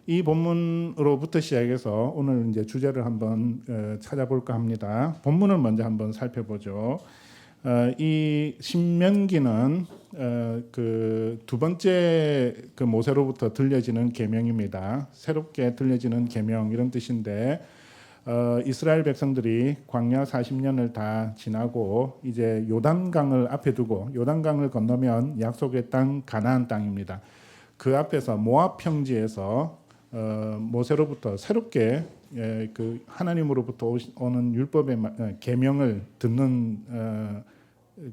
이 본문으로부터 시작해서 오늘 이제 주제를 한번 찾아볼까 합니다. 본문을 먼저 한번 살펴보죠. 이 신명기는 그 두 번째 그 모세로부터 들려지는 계명입니다. 새롭게 들려지는 계명 이런 뜻인데 이스라엘 백성들이 광야 40년을 다 지나고 이제 요단강을 앞에 두고 요단강을 건너면 약속의 땅 가나안 땅입니다. 그 앞에서 모압 평지에서 모세로부터 새롭게 그 하나님으로부터 오는 율법의 계명을 듣는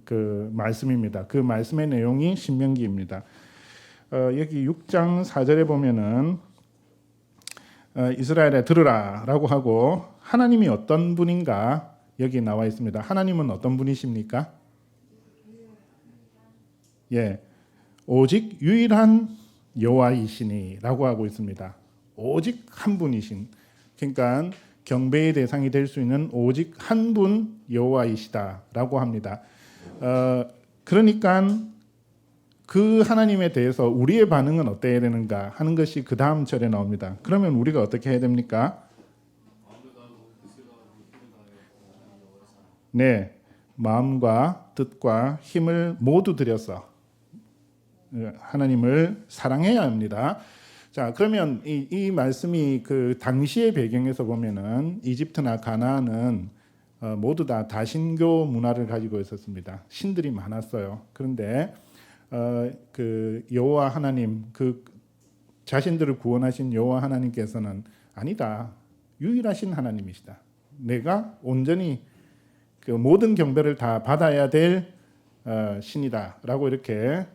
그 말씀입니다. 그 말씀의 내용이 신명기입니다. 여기 6장 4절에 보면은 이스라엘에 들으라라고 하고 하나님이 어떤 분인가 여기 나와 있습니다. 하나님은 어떤 분이십니까? 예, 오직 유일한 여호와이시니라고 하고 있습니다. 오직 한 분이신, 그러니까 경배의 대상이 될 수 있는 오직 한 분 여호와이시다라고 합니다. 그러니까 그 하나님에 대해서 우리의 반응은 어때야 되는가 하는 것이 그 다음 절에 나옵니다. 그러면 우리가 어떻게 해야 됩니까? 네, 마음과 뜻과 힘을 모두 들여서 하나님을 사랑해야 합니다. 자, 그러면 이 말씀이 그 당시의 배경에서 보면은 이집트나 가나안은 모두 다 다신교 문화를 가지고 있었습니다. 신들이 많았어요. 그런데 그 여호와 하나님, 그 자신들을 구원하신 여호와 하나님께서는 아니다, 유일하신 하나님이시다. 내가 온전히 그 모든 경배를 다 받아야 될 신이다라고 이렇게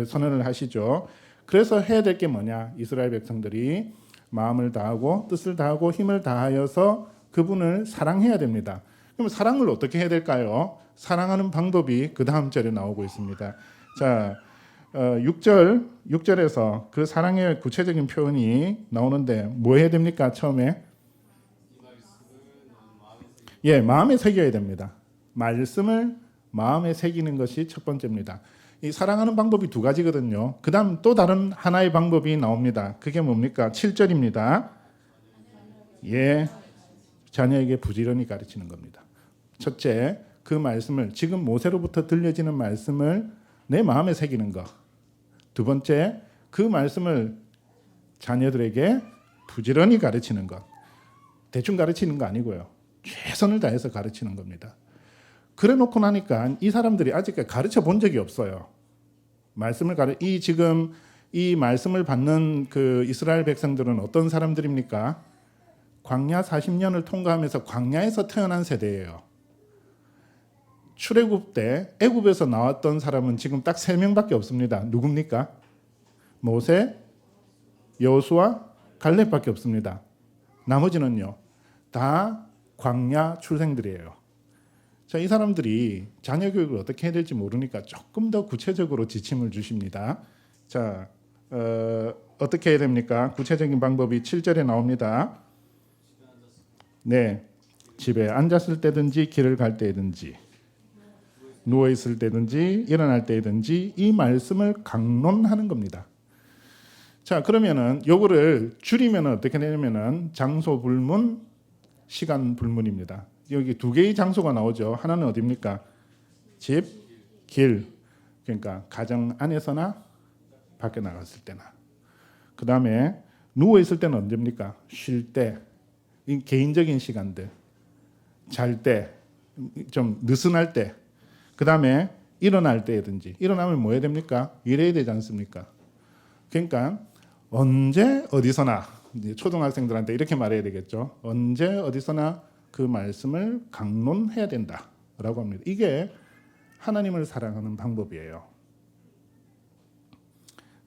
선언을 하시죠. 그래서 해야 될 게 뭐냐? 이스라엘 백성들이 마음을 다하고 뜻을 다하고 힘을 다하여서 그분을 사랑해야 됩니다. 그럼 사랑을 어떻게 해야 될까요? 사랑하는 방법이 그 다음 절에 나오고 있습니다. 자, 6절에서 그 사랑의 구체적인 표현이 나오는데 뭐 해야 됩니까? 처음에 마음에 새겨야 됩니다. 말씀을 마음에 새기는 것이 첫 번째입니다. 이 사랑하는 방법이 두 가지거든요. 그 다음 또 다른 하나의 방법이 나옵니다. 그게 뭡니까? 7절입니다. 예, 자녀에게 부지런히 가르치는 겁니다. 첫째, 그 말씀을, 지금 모세로부터 들려지는 말씀을 내 마음에 새기는 것. 두 번째, 그 말씀을 자녀들에게 부지런히 가르치는 것. 대충 가르치는 거 아니고요. 최선을 다해서 가르치는 겁니다. 그래 놓고 나니까 이 사람들이 아직까지 가르쳐 본 적이 없어요. 지금 이 말씀을 받는 그 이스라엘 백성들은 어떤 사람들입니까? 광야 40년을 통과하면서 광야에서 태어난 세대예요. 출애굽 때 애굽에서 나왔던 사람은 지금 딱 3명밖에 없습니다. 누굽니까? 모세, 여호수아, 갈렙밖에 없습니다. 나머지는요, 다 광야 출생들이에요. 자, 이 사람들이 자녀 교육을 어떻게 해야 될지 모르니까 조금 더 구체적으로 지침을 주십니다. 자, 어떻게 해야 됩니까? 구체적인 방법이 7절에 나옵니다. 네, 집에 앉았을 때든지 길을 갈 때든지 누워 있을 때든지 일어날 때든지 이 말씀을 강론하는 겁니다. 자, 그러면은 요거를 줄이면 어떻게 되냐면은 장소 불문, 시간 불문입니다. 여기 두 개의 장소가 나오죠. 하나는 어디입니까? 집, 길. 그러니까 가정 안에서나 밖에 나갔을 때나. 그 다음에 누워 있을 때는 언제입니까? 쉴 때, 이 개인적인 시간들, 잘 때, 좀 느슨할 때. 그 다음에 일어날 때든지. 일어나면 뭐 해야 됩니까? 일해야 되지 않습니까? 그러니까 언제 어디서나, 이제 초등학생들한테 이렇게 말해야 되겠죠. 언제 어디서나 그 말씀을 강론해야 된다라고 합니다. 이게 하나님을 사랑하는 방법이에요.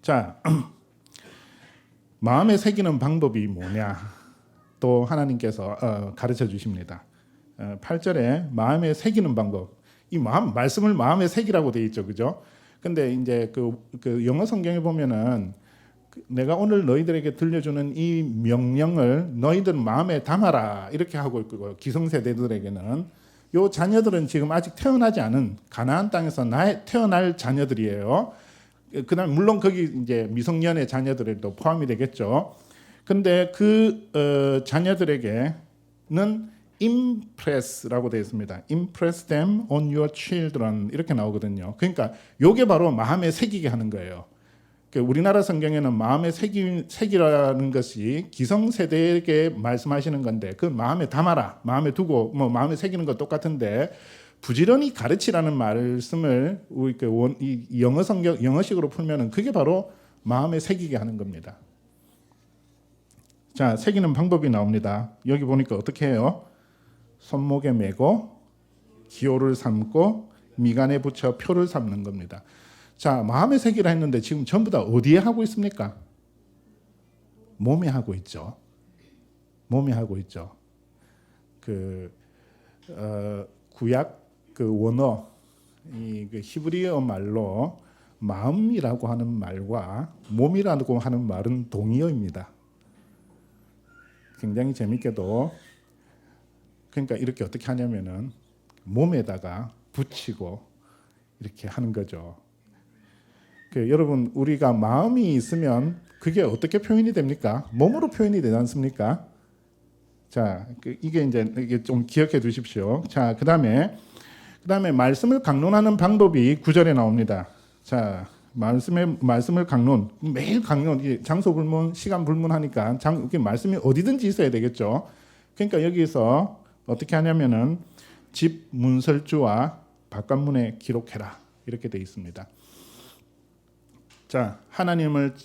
자, 마음에 새기는 방법이 뭐냐? 또 하나님께서 가르쳐 주십니다. 8절에 마음에 새기는 방법. 이 말씀을 마음에 새기라고 돼 있죠, 그죠? 근데 이제 그 영어 성경에 보면은 내가 오늘 너희들에게 들려주는 이 명령을 너희들 마음에 담아라 이렇게 하고 있고, 기성세대들에게는 요 자녀들은 지금 아직 태어나지 않은 가나안 땅에서 태어날 자녀들이에요. 그다음 물론 거기 이제 미성년의 자녀들도 포함이 되겠죠. 근데 그 자녀들에게는 impress라고 되어 있습니다. impress them on your children 이렇게 나오거든요. 그러니까 요게 바로 마음에 새기게 하는 거예요. 우리나라 성경에는 마음에 새기라는 것이 기성세대에게 말씀하시는 건데 그 마음에 담아라, 마음에 두고 뭐 마음에 새기는 거 똑같은데 부지런히 가르치라는 말씀을 이 영어 성경 영어식으로 풀면은 그게 바로 마음에 새기게 하는 겁니다. 자, 새기는 방법이 나옵니다. 여기 보니까 어떻게 해요? 손목에 메고 기호를 삼고 미간에 붙여 표를 삼는 겁니다. 자, 마음에 새기라 했는데 지금 전부 다 어디에 하고 있습니까? 몸에 하고 있죠. 몸에 하고 있죠. 구약 원어 그 히브리어 말로 마음이라고 하는 말과 몸이라고 하는 말은 동의어입니다. 굉장히 재밌게도 그러니까 이렇게 어떻게 하냐면은 몸에다가 붙이고 이렇게 하는 거죠. 여러분 우리가 마음이 있으면 그게 어떻게 표현이 됩니까? 몸으로 표현이 되지 않습니까? 자, 이게 좀 기억해 두십시오. 자, 그다음에 말씀을 강론하는 방법이 9절에 나옵니다. 자, 말씀을 강론, 매일 강론, 장소 불문, 시간 불문하니까 말씀이 어디든지 있어야 되겠죠. 그러니까 여기서 어떻게 하냐면은 집 문설주와 바깥문에 기록해라 이렇게 돼 있습니다. 자, 하나님을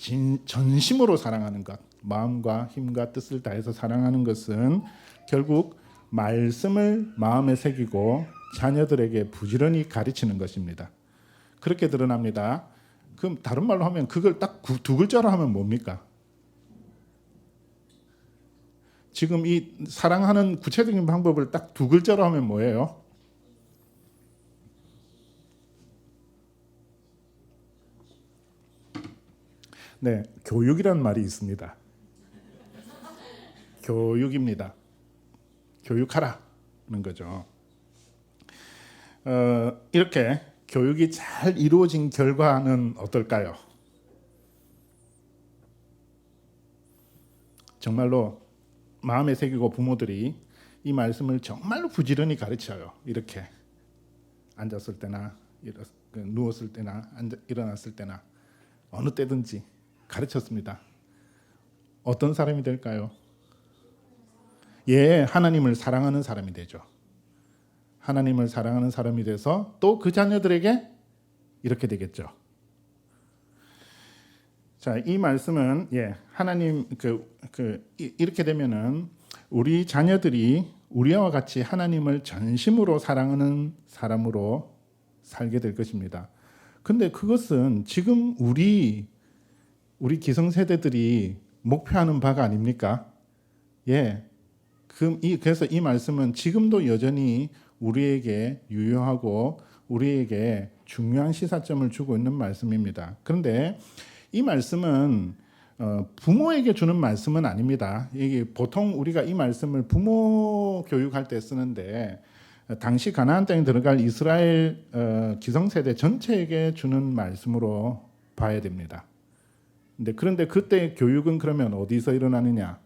전심으로 사랑하는 것, 마음과 힘과 뜻을 다해서 사랑하는 것은 결국 말씀을 마음에 새기고 자녀들에게 부지런히 가르치는 것입니다. 그렇게 드러납니다. 그럼 다른 말로 하면 그걸 딱 두 글자로 하면 뭡니까? 지금 이 사랑하는 구체적인 방법을 딱 두 글자로 하면 뭐예요? 네, 교육이란 말이 있습니다. 교육입니다. 교육하라는 거죠. 이렇게 교육이 잘 이루어진 결과는 어떨까요? 정말로 마음에 새기고 부모들이 이 말씀을 정말로 부지런히 가르쳐요. 이렇게 앉았을 때나 누웠을 때나 일어났을 때나 어느 때든지 가르쳤습니다. 어떤 사람이 될까요? 예, 하나님을 사랑하는 사람이 되죠. 하나님을 사랑하는 사람이 돼서 또 그 자녀들에게 이렇게 되겠죠. 자, 이 말씀은 하나님 이렇게 되면은 우리 자녀들이 우리와 같이 하나님을 전심으로 사랑하는 사람으로 살게 될 것입니다. 근데 그것은 지금 우리 기성세대들이 목표하는 바가 아닙니까? 그래서 이 말씀은 지금도 여전히 우리에게 유효하고 우리에게 중요한 시사점을 주고 있는 말씀입니다. 그런데 이 말씀은 부모에게 주는 말씀은 아닙니다. 이게 보통 우리가 이 말씀을 부모 교육할 때 쓰는데 당시 가나안 땅에 들어갈 이스라엘 기성세대 전체에게 주는 말씀으로 봐야 됩니다. 그런데 그때 교육은 그러면 어디서 일어나느냐?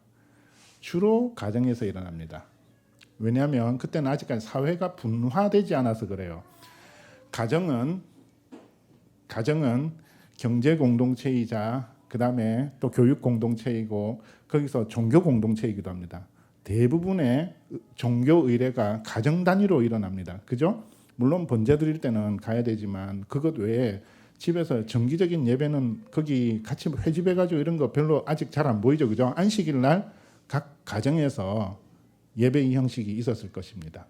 주로 가정에서 일어납니다. 왜냐하면 그때는 아직까지 사회가 분화되지 않아서 그래요. 가정은 경제 공동체이자 그다음에 또 교육 공동체이고 거기서 종교 공동체이기도 합니다. 대부분의 종교 의례가 가정 단위로 일어납니다. 그죠? 물론 번제 드릴 때는 가야 되지만 그것 외에 집에서 정기적인 예배는 거기 같이 회집해가지고 이런 거 별로 아직 잘 안 보이죠. 그죠? 안식일 날 각 가정에서 예배 이 형식이 있었을 것입니다.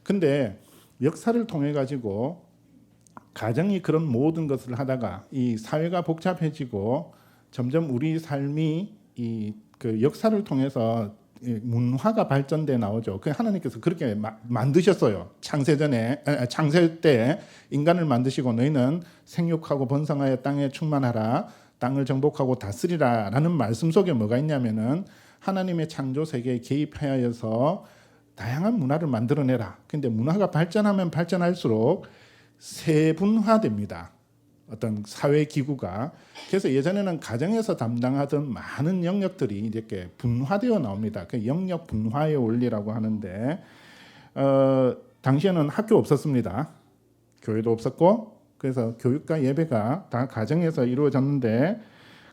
근데 역사를 통해 가지고 가정이 그런 모든 것을 하다가 이 사회가 복잡해지고 점점 우리 삶이 그 역사를 통해서 문화가 발전돼 나오죠. 하나님께서 그렇게 만드셨어요. 창세 때 인간을 만드시고 너희는 생육하고 번성하여 땅에 충만하라, 땅을 정복하고 다스리라라는 말씀 속에 뭐가 있냐면은 하나님의 창조 세계에 개입하여서 다양한 문화를 만들어내라. 근데 문화가 발전하면 발전할수록 세분화됩니다. 어떤 사회 기구가. 그래서 예전에는 가정에서 담당하던 많은 영역들이 이렇게 분화되어 나옵니다. 그 영역 분화의 원리라고 하는데 당시에는 학교 없었습니다. 교회도 없었고, 그래서 교육과 예배가 다 가정에서 이루어졌는데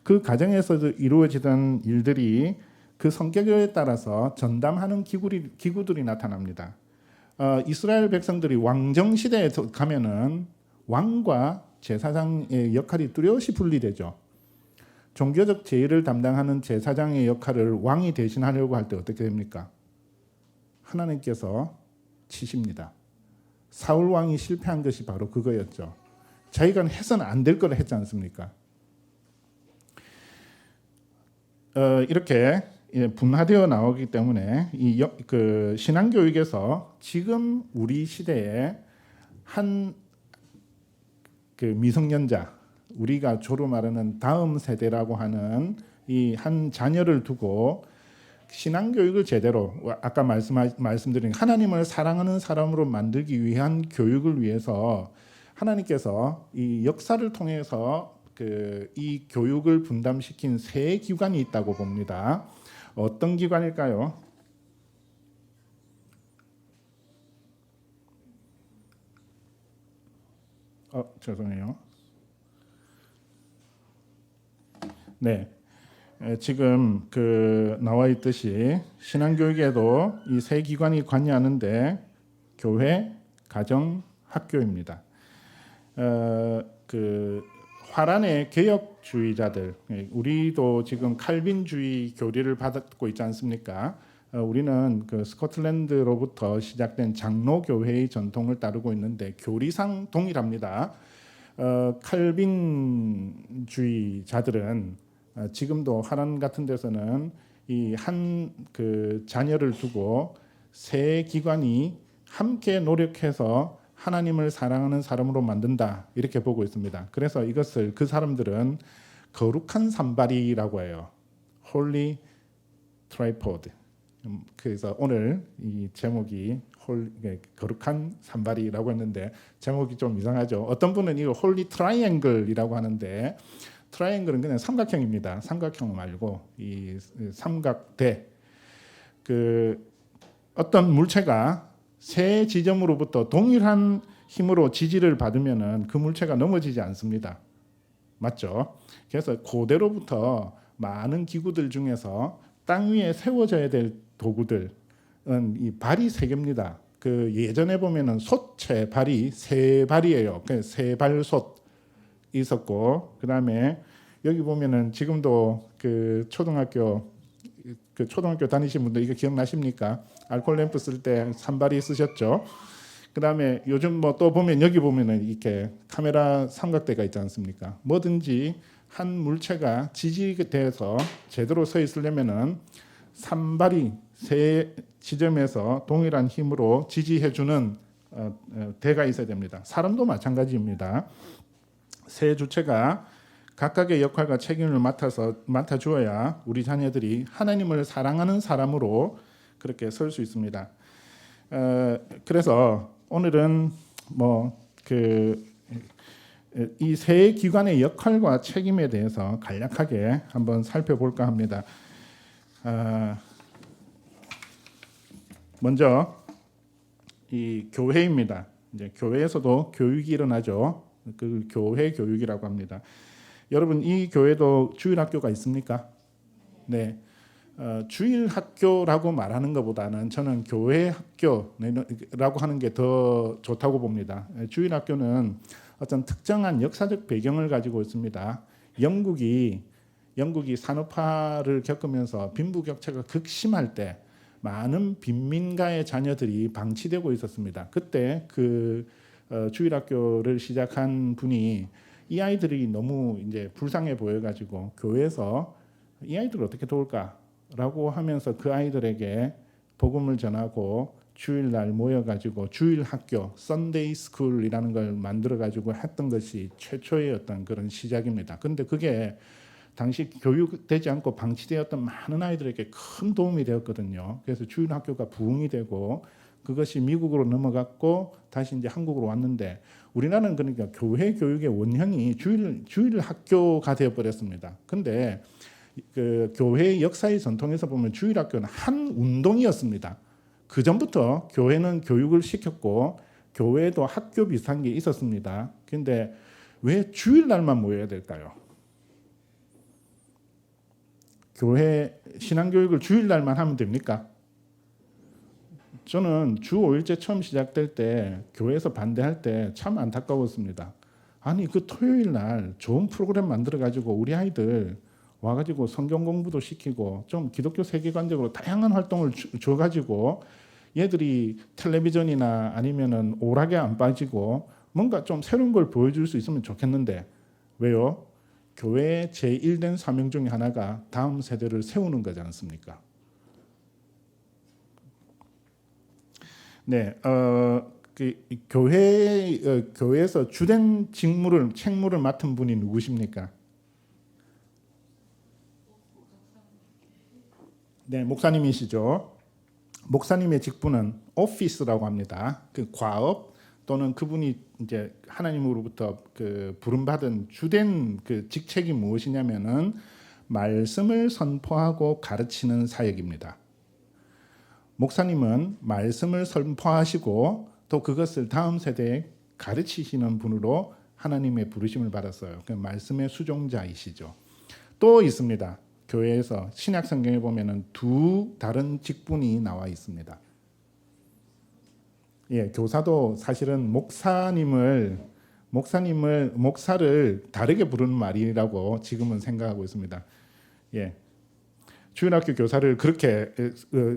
그 가정에서 이루어지던 일들이 그 성격에 따라서 전담하는 기구들이 나타납니다. 이스라엘 백성들이 왕정 시대에 가면은 왕과 제사장의 역할이 뚜렷이 분리되죠. 종교적 제의를 담당하는 제사장의 역할을 왕이 대신하려고 할 때 어떻게 됩니까? 하나님께서 치십니다. 사울 왕이 실패한 것이 바로 그거였죠. 자기가 해서는 안 될 걸 했지 않습니까? 이렇게 분화되어 나오기 때문에 그 신앙교육에서 지금 우리 시대에 한 그 미성년자, 우리가 주로 말하는 다음 세대라고 하는 이 한 자녀를 두고 신앙교육을 제대로, 아까 말씀드린 하나님을 사랑하는 사람으로 만들기 위한 교육을 위해서 하나님께서 이 역사를 통해서 이 교육을 분담시킨 세 기관이 있다고 봅니다. 어떤 기관일까요? 죄송해요. 네, 지금 나와 있듯이 신앙교육에도 이 세 기관이 관여하는데 교회, 가정, 학교입니다. 화란의 개혁주의자들, 우리도 지금 칼빈주의 교리를 받고 있지 않습니까? 우리는 스코틀랜드로부터 시작된 장로교회의 전통을 따르고 있는데 교리상 동일합니다. 칼빈주의자들은 지금도 화란 같은 데서는 이 한 자녀를 두고 세 기관이 함께 노력해서 하나님을 사랑하는 사람으로 만든다, 이렇게 보고 있습니다. 그래서 이것을 그 사람들은 거룩한 산발이라고 해요. Holy Tripod. 그래서 오늘 이 제목이 거룩한 산발이라고 했는데 제목이 좀 이상하죠. 어떤 분은 이거 Holy Triangle이라고 하는데 트라이앵글은 그냥 삼각형입니다. 삼각형 말고 이 삼각대. 어떤 물체가 세 지점으로부터 동일한 힘으로 지지를 받으면은 그 물체가 넘어지지 않습니다. 맞죠? 그래서 고대로부터 많은 기구들 중에서 땅 위에 세워져야 될 도구들은 이 발이 세 개입니다. 예전에 보면은 솥체 발이 세 발이에요. 세 발솥 있었고, 그다음에 여기 보면은 지금도 초등학교 다니신 분들 이거 기억나십니까? 알코올 램프 쓸 때 산발이 쓰셨죠. 그다음에 요즘 뭐 또 보면 여기 보면은 이렇게 카메라 삼각대가 있지 않습니까? 뭐든지 한 물체가 지지돼서 제대로 서 있으려면은 산발이 세 지점에서 동일한 힘으로 지지해주는 대가 있어야 됩니다. 사람도 마찬가지입니다. 세 주체가 각각의 역할과 책임을 맡아주어야 우리 자녀들이 하나님을 사랑하는 사람으로 그렇게 설 수 있습니다. 그래서 오늘은 이 세 기관의 역할과 책임에 대해서 간략하게 한번 살펴볼까 합니다. 먼저 이 교회입니다. 이제 교회에서도 교육이 일어나죠. 그 교회 교육이라고 합니다. 여러분, 이 교회도 주일 학교가 있습니까? 네. 주일 학교라고 말하는 것보다는 저는 교회 학교라고 하는 게 더 좋다고 봅니다. 주일 학교는 어떤 특정한 역사적 배경을 가지고 있습니다. 영국이 산업화를 겪으면서 빈부격차가 극심할 때 많은 빈민가의 자녀들이 방치되고 있었습니다. 그때 주일 학교를 시작한 분이 이 아이들이 너무 이제 불쌍해 보여가지고 교회에서 이 아이들을 어떻게 도울까라고 하면서 그 아이들에게 복음을 전하고 주일날 모여가지고 주일 학교, Sunday School이라는 걸 만들어가지고 했던 것이 최초의 어떤 그런 시작입니다. 근데 그게 당시 교육되지 않고 방치되었던 많은 아이들에게 큰 도움이 되었거든요. 그래서 주일 학교가 부흥이 되고 그것이 미국으로 넘어갔고 다시 이제 한국으로 왔는데 우리나라는 그러니까 교회 교육의 원형이 주일 학교가 되어 버렸습니다. 근데 그 교회의 역사의 전통에서 보면 주일 학교는 한 운동이었습니다. 그 전부터 교회는 교육을 시켰고 교회도 학교 비슷한 게 있었습니다. 근데 왜 주일날만 모여야 될까요? 교회 신앙교육을 주일날만 하면 됩니까? 저는 주 5일제 처음 시작될 때 교회에서 반대할 때 참 안타까웠습니다. 아니 그 토요일 날 좋은 프로그램 만들어 가지고 우리 아이들 와가지고 성경 공부도 시키고 좀 기독교 세계관적으로 다양한 활동을 줘가지고 얘들이 텔레비전이나 아니면은 오락에 안 빠지고 뭔가 좀 새로운 걸 보여줄 수 있으면 좋겠는데 왜요? 교회의 제1된 사명 중에 하나가 다음 세대를 세우는 거지 않습니까? 네, 교회에서 주된 책무를 맡은 분이 누구십니까? 네, 목사님이시죠. 목사님의 직분은 오피스라고 합니다. 그 과업 또는 그분이 이제 하나님으로부터 그 부름받은 주된 그 직책이 무엇이냐면은 말씀을 선포하고 가르치는 사역입니다. 목사님은 말씀을 선포하시고 또 그것을 다음 세대에 가르치시는 분으로 하나님의 부르심을 받았어요. 그 말씀의 수종자이시죠. 또 있습니다. 교회에서 신약 성경에 보면은 두 다른 직분이 나와 있습니다. 예, 교사도 사실은 목사를 다르게 부르는 말이라고 지금은 생각하고 있습니다. 예. 주일학교 교사를 그렇게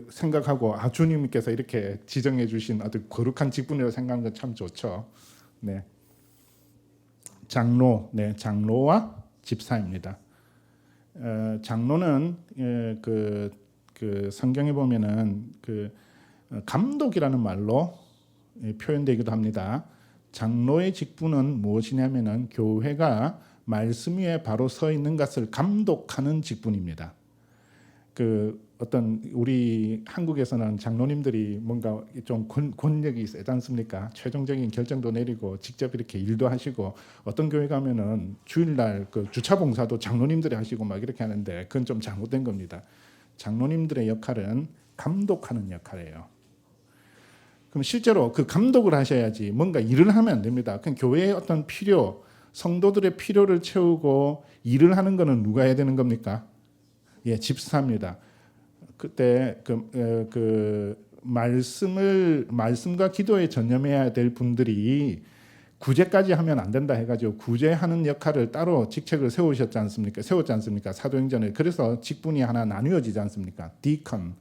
생각하고 주님께서 이렇게 지정해 주신 아주 거룩한 직분이라고 생각하는 건 참 좋죠. 네. 장로와 집사입니다. 장로는 그 성경에 보면은 그 감독이라는 말로 표현되기도 합니다. 장로의 직분은 무엇이냐면은 교회가 말씀 위에 바로 서 있는 것을 감독하는 직분입니다. 그 어떤 우리 한국에서는 장로님들이 뭔가 좀 권력이 세지 않습니까? 최종적인 결정도 내리고 직접 이렇게 일도 하시고 어떤 교회 가면은 주일날 그 주차 봉사도 장로님들이 하시고 막 이렇게 하는데 그건 좀 잘못된 겁니다. 장로님들의 역할은 감독하는 역할이에요. 그럼 실제로 그 감독을 하셔야지 뭔가 일을 하면 안 됩니다. 그냥 교회의 어떤 필요, 성도들의 필요를 채우고 일을 하는 거는 누가 해야 되는 겁니까? 예, 집사입니다. 그때 말씀과 기도에 전념해야 될 분들이 구제까지 하면 안 된다 해가지고 구제하는 역할을 따로 직책을 세우셨지 않습니까? 사도행전에. 그래서 직분이 하나 나뉘어지지 않습니까? 디컨,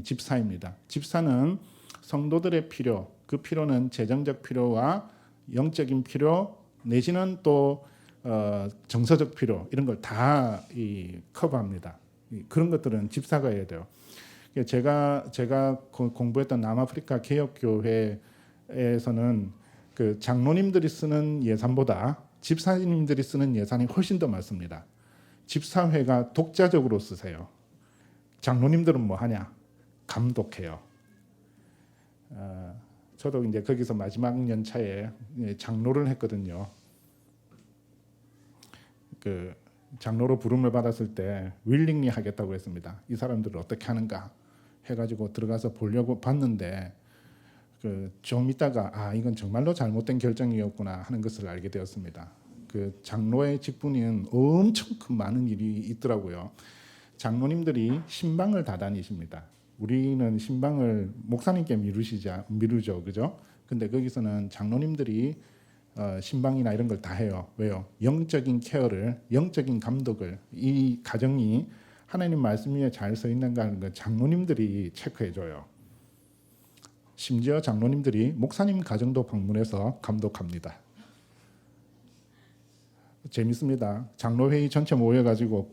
집사입니다. 집사는 성도들의 필요, 그 필요는 재정적 필요와 영적인 필요 내지는 또 정서적 필요 이런 걸 다 커버합니다. 그런 것들은 집사가 해야 돼요. 제가 공부했던 남아프리카 개혁교회에서는 그 장로님들이 쓰는 예산보다 집사님들이 쓰는 예산이 훨씬 더 많습니다. 집사회가 독자적으로 쓰세요. 장로님들은 뭐 하냐? 감독해요. 저도 이제 거기서 마지막 연차에 장로를 했거든요. 그 장로로 부름을 받았을 때 윌링리 하겠다고 했습니다. 이 사람들을 어떻게 하는가 해가지고 들어가서 보려고 봤는데 좀 있다가 이건 정말로 잘못된 결정이었구나 하는 것을 알게 되었습니다. 그 장로의 직분은 엄청 큰 많은 일이 있더라고요. 장로님들이 신방을 다 다니십니다. 우리는 신방을 목사님께 미루죠, 그죠? 근데 거기서는 장로님들이 신방이나 이런 걸 다 해요. 왜요? 영적인 케어를, 영적인 감독을 이 가정이 하나님 말씀 위에 잘 서 있는가 하는 걸 장로님들이 체크해줘요. 심지어 장로님들이 목사님 가정도 방문해서 감독합니다. 재밌습니다. 장로회의 전체 모여가지고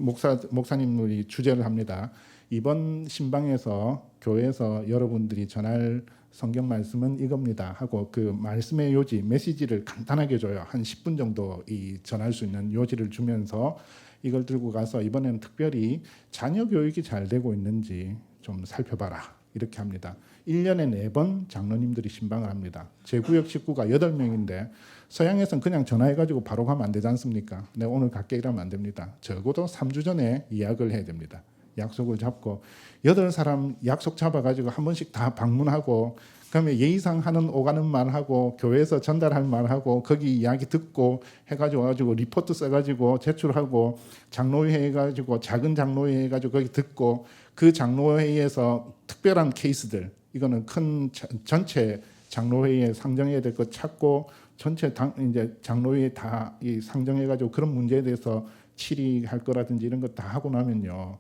목사님들이 주제를 합니다. 이번 신방에서 교회에서 여러분들이 전할 성경 말씀은 이겁니다 하고 그 말씀의 요지, 메시지를 간단하게 줘요. 한 10분 정도 전할 수 있는 요지를 주면서 이걸 들고 가서 이번에는 특별히 자녀 교육이 잘 되고 있는지 좀 살펴봐라. 이렇게 합니다. 1년에 4번 장로님들이 신방을 합니다. 제 구역 식구가 8명인데 서양에서는 그냥 전화해가지고 바로 가면 안 되지 않습니까? 내가 오늘 갈게 이러면 안 됩니다. 적어도 3주 전에 예약을 해야 됩니다. 약속을 잡고 8사람 약속 잡아가지고 한 번씩 다 방문하고 그다음에 예의상 하는 오가는 말하고 교회에서 전달할 말하고 거기 이야기 듣고 해가지고 리포트 써가지고 제출하고 장로회 해가지고 작은 장로회 해가지고 거기 듣고 그 장로회의에서 특별한 케이스들 이거는 큰 전체 장로회의에 상정해야 될 것 찾고 전체 이제 장로회에 다 상정해가지고 그런 문제에 대해서 질의할 거라든지 이런 거 다 하고 나면요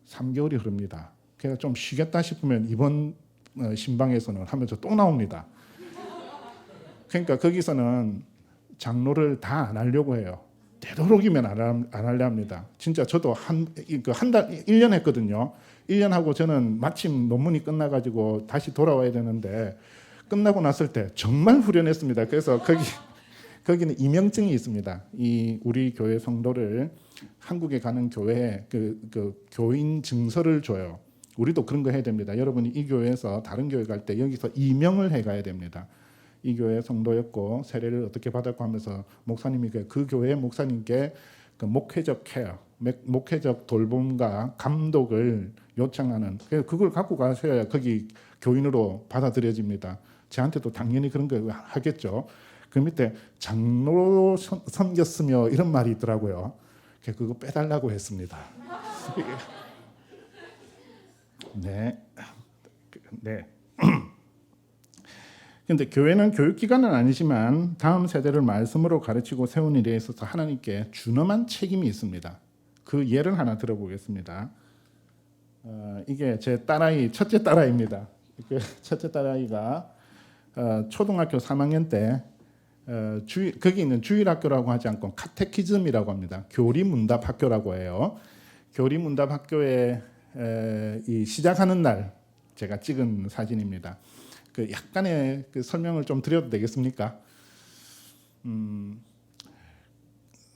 3개월이 흐릅니다. 그래서 좀 쉬겠다 싶으면 이번 신방에서는 하면서 또 나옵니다. 그러니까 거기서는 장로를 다 안 하려고 해요. 되도록이면 안 하려 합니다. 진짜 저도 한 달, 1년 했거든요. 1년 하고 저는 마침 논문이 끝나가지고 다시 돌아와야 되는데 끝나고 났을 때 정말 후련했습니다. 그래서 거기는 임명증이 있습니다. 이 우리 교회 성도를 한국에 가는 교회에 그 교인 증서를 줘요. 우리도 그런 거 해야 됩니다. 여러분이 이 교회에서 다른 교회 갈 때 여기서 임명을 해 가야 됩니다. 이 교회 성도였고 세례를 어떻게 받았고 하면서 목사님이 그 교회 목사님께 그 목회적 케어, 목회적 돌봄과 감독을 요청하는 그걸 갖고 가셔야 거기 교인으로 받아들여집니다. 저한테도 당연히 그런 거 하겠죠. 그 밑에 장로 섬겼으며 이런 말이 있더라고요. 그거 빼달라고 했습니다. 네. 그런데 교회는 교육기관은 아니지만 다음 세대를 말씀으로 가르치고 세운 일에 있어서 하나님께 준엄한 책임이 있습니다. 그 예를 하나 들어보겠습니다. 이게 제 딸아이 첫째 딸아이입니다. 그 첫째 딸아이가 초등학교 3학년 때 거기 있는 주일학교라고 하지 않고 카테키즘이라고 합니다. 교리문답학교라고 해요. 교리문답학교에 이 시작하는 날 제가 찍은 사진입니다. 그 약간의 그 설명을 좀 드려도 되겠습니까? 한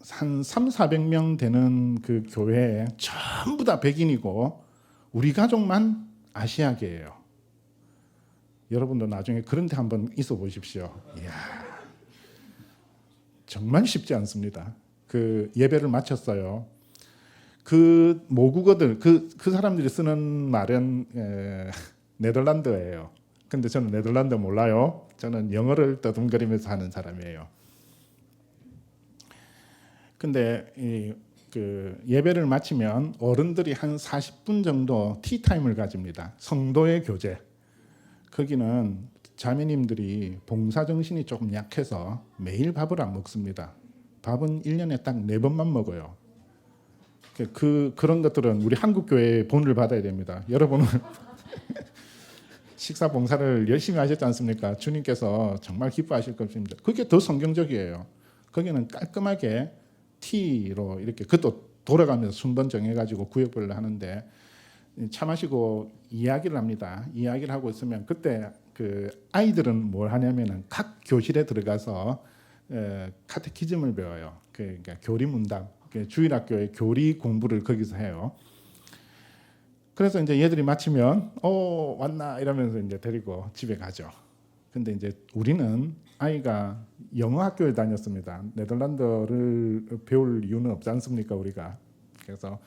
300~400명 되는 그 교회에 전부 다 백인이고 우리 가족만 아시아계예요. 여러분도 나중에 그런 데 한번 있어 보십시오. 이야, 정말 쉽지 않습니다. 그 예배를 마쳤어요. 그 모국어들 그 사람들이 쓰는 말은 네덜란드예요. 근데 저는 네덜란드 몰라요. 저는 영어를 떠듬거리면서 하는 사람이에요. 근데 그 예배를 마치면 어른들이 한 40분 정도 티타임을 가집니다. 성도의 교제. 거기는 자매님들이 봉사정신이 조금 약해서 매일 밥을 안 먹습니다. 밥은 1년에 딱 4번만 먹어요. 그런 것들은 우리 한국교회의 본을 받아야 됩니다. 여러분은 식사 봉사를 열심히 하셨지 않습니까? 주님께서 정말 기뻐하실 것입니다. 그게 더 성경적이에요. 거기는 깔끔하게 T로 이렇게 그것도 돌아가면서 순번 정해가지고 구역별로 하는데 차 마시고 이야기를 합니다. 이야기를 하고 있으면 그때 그 아이들은 뭘 하냐면은 각 교실에 들어가서 카테키즘을 배워요. 그러니까 교리문답, 주일학교의 교리 공부를 거기서 해요. 그래서 이제 얘들이 마치면 왔나 이러면서 이제 데리고 집에 가죠. 근데 이제 우리는 아이가 영어 학교에 다녔습니다. 네덜란드를 배울 이유는 없지 않습니까, 우리가. 그래서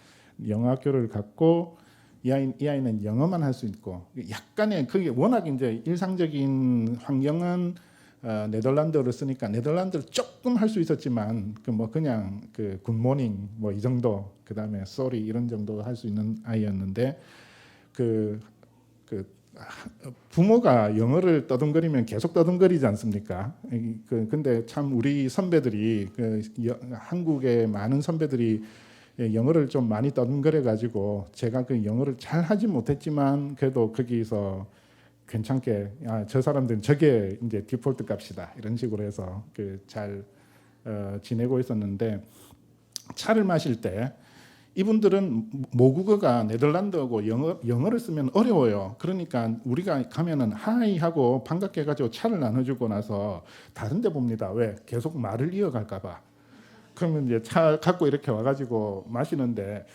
영어 학교를 갔고 이 아이는 영어만 할 수 있고 약간의 그게 워낙 이제 일상적인 환경은 네덜란드어를 쓰니까 네덜란드를 조금 할 수 있었지만 그냥 굿모닝 뭐 이 정도 그다음에 쏘리 이런 정도 할 수 있는 아이였는데 부모가 영어를 떠듬거리면 계속 떠듬거리지 않습니까? 근데 참 우리 선배들이 한국의 많은 선배들이 영어를 좀 많이 떠듬거려 가지고 제가 그 영어를 잘 하지 못했지만 그래도 거기서 괜찮게 저 사람들은 저게 이제 디폴트 값이다 이런 식으로 해서 잘 지내고 있었는데 차를 마실 때 이분들은 모국어가 네덜란드어고 영어를 쓰면 어려워요. 그러니까 우리가 가면은 하이 하고 반갑게 해가지고 차를 나눠주고 나서 다른 데 봅니다. 왜? 계속 말을 이어갈까 봐. 그러면 이제 차 갖고 이렇게 와가지고 마시는데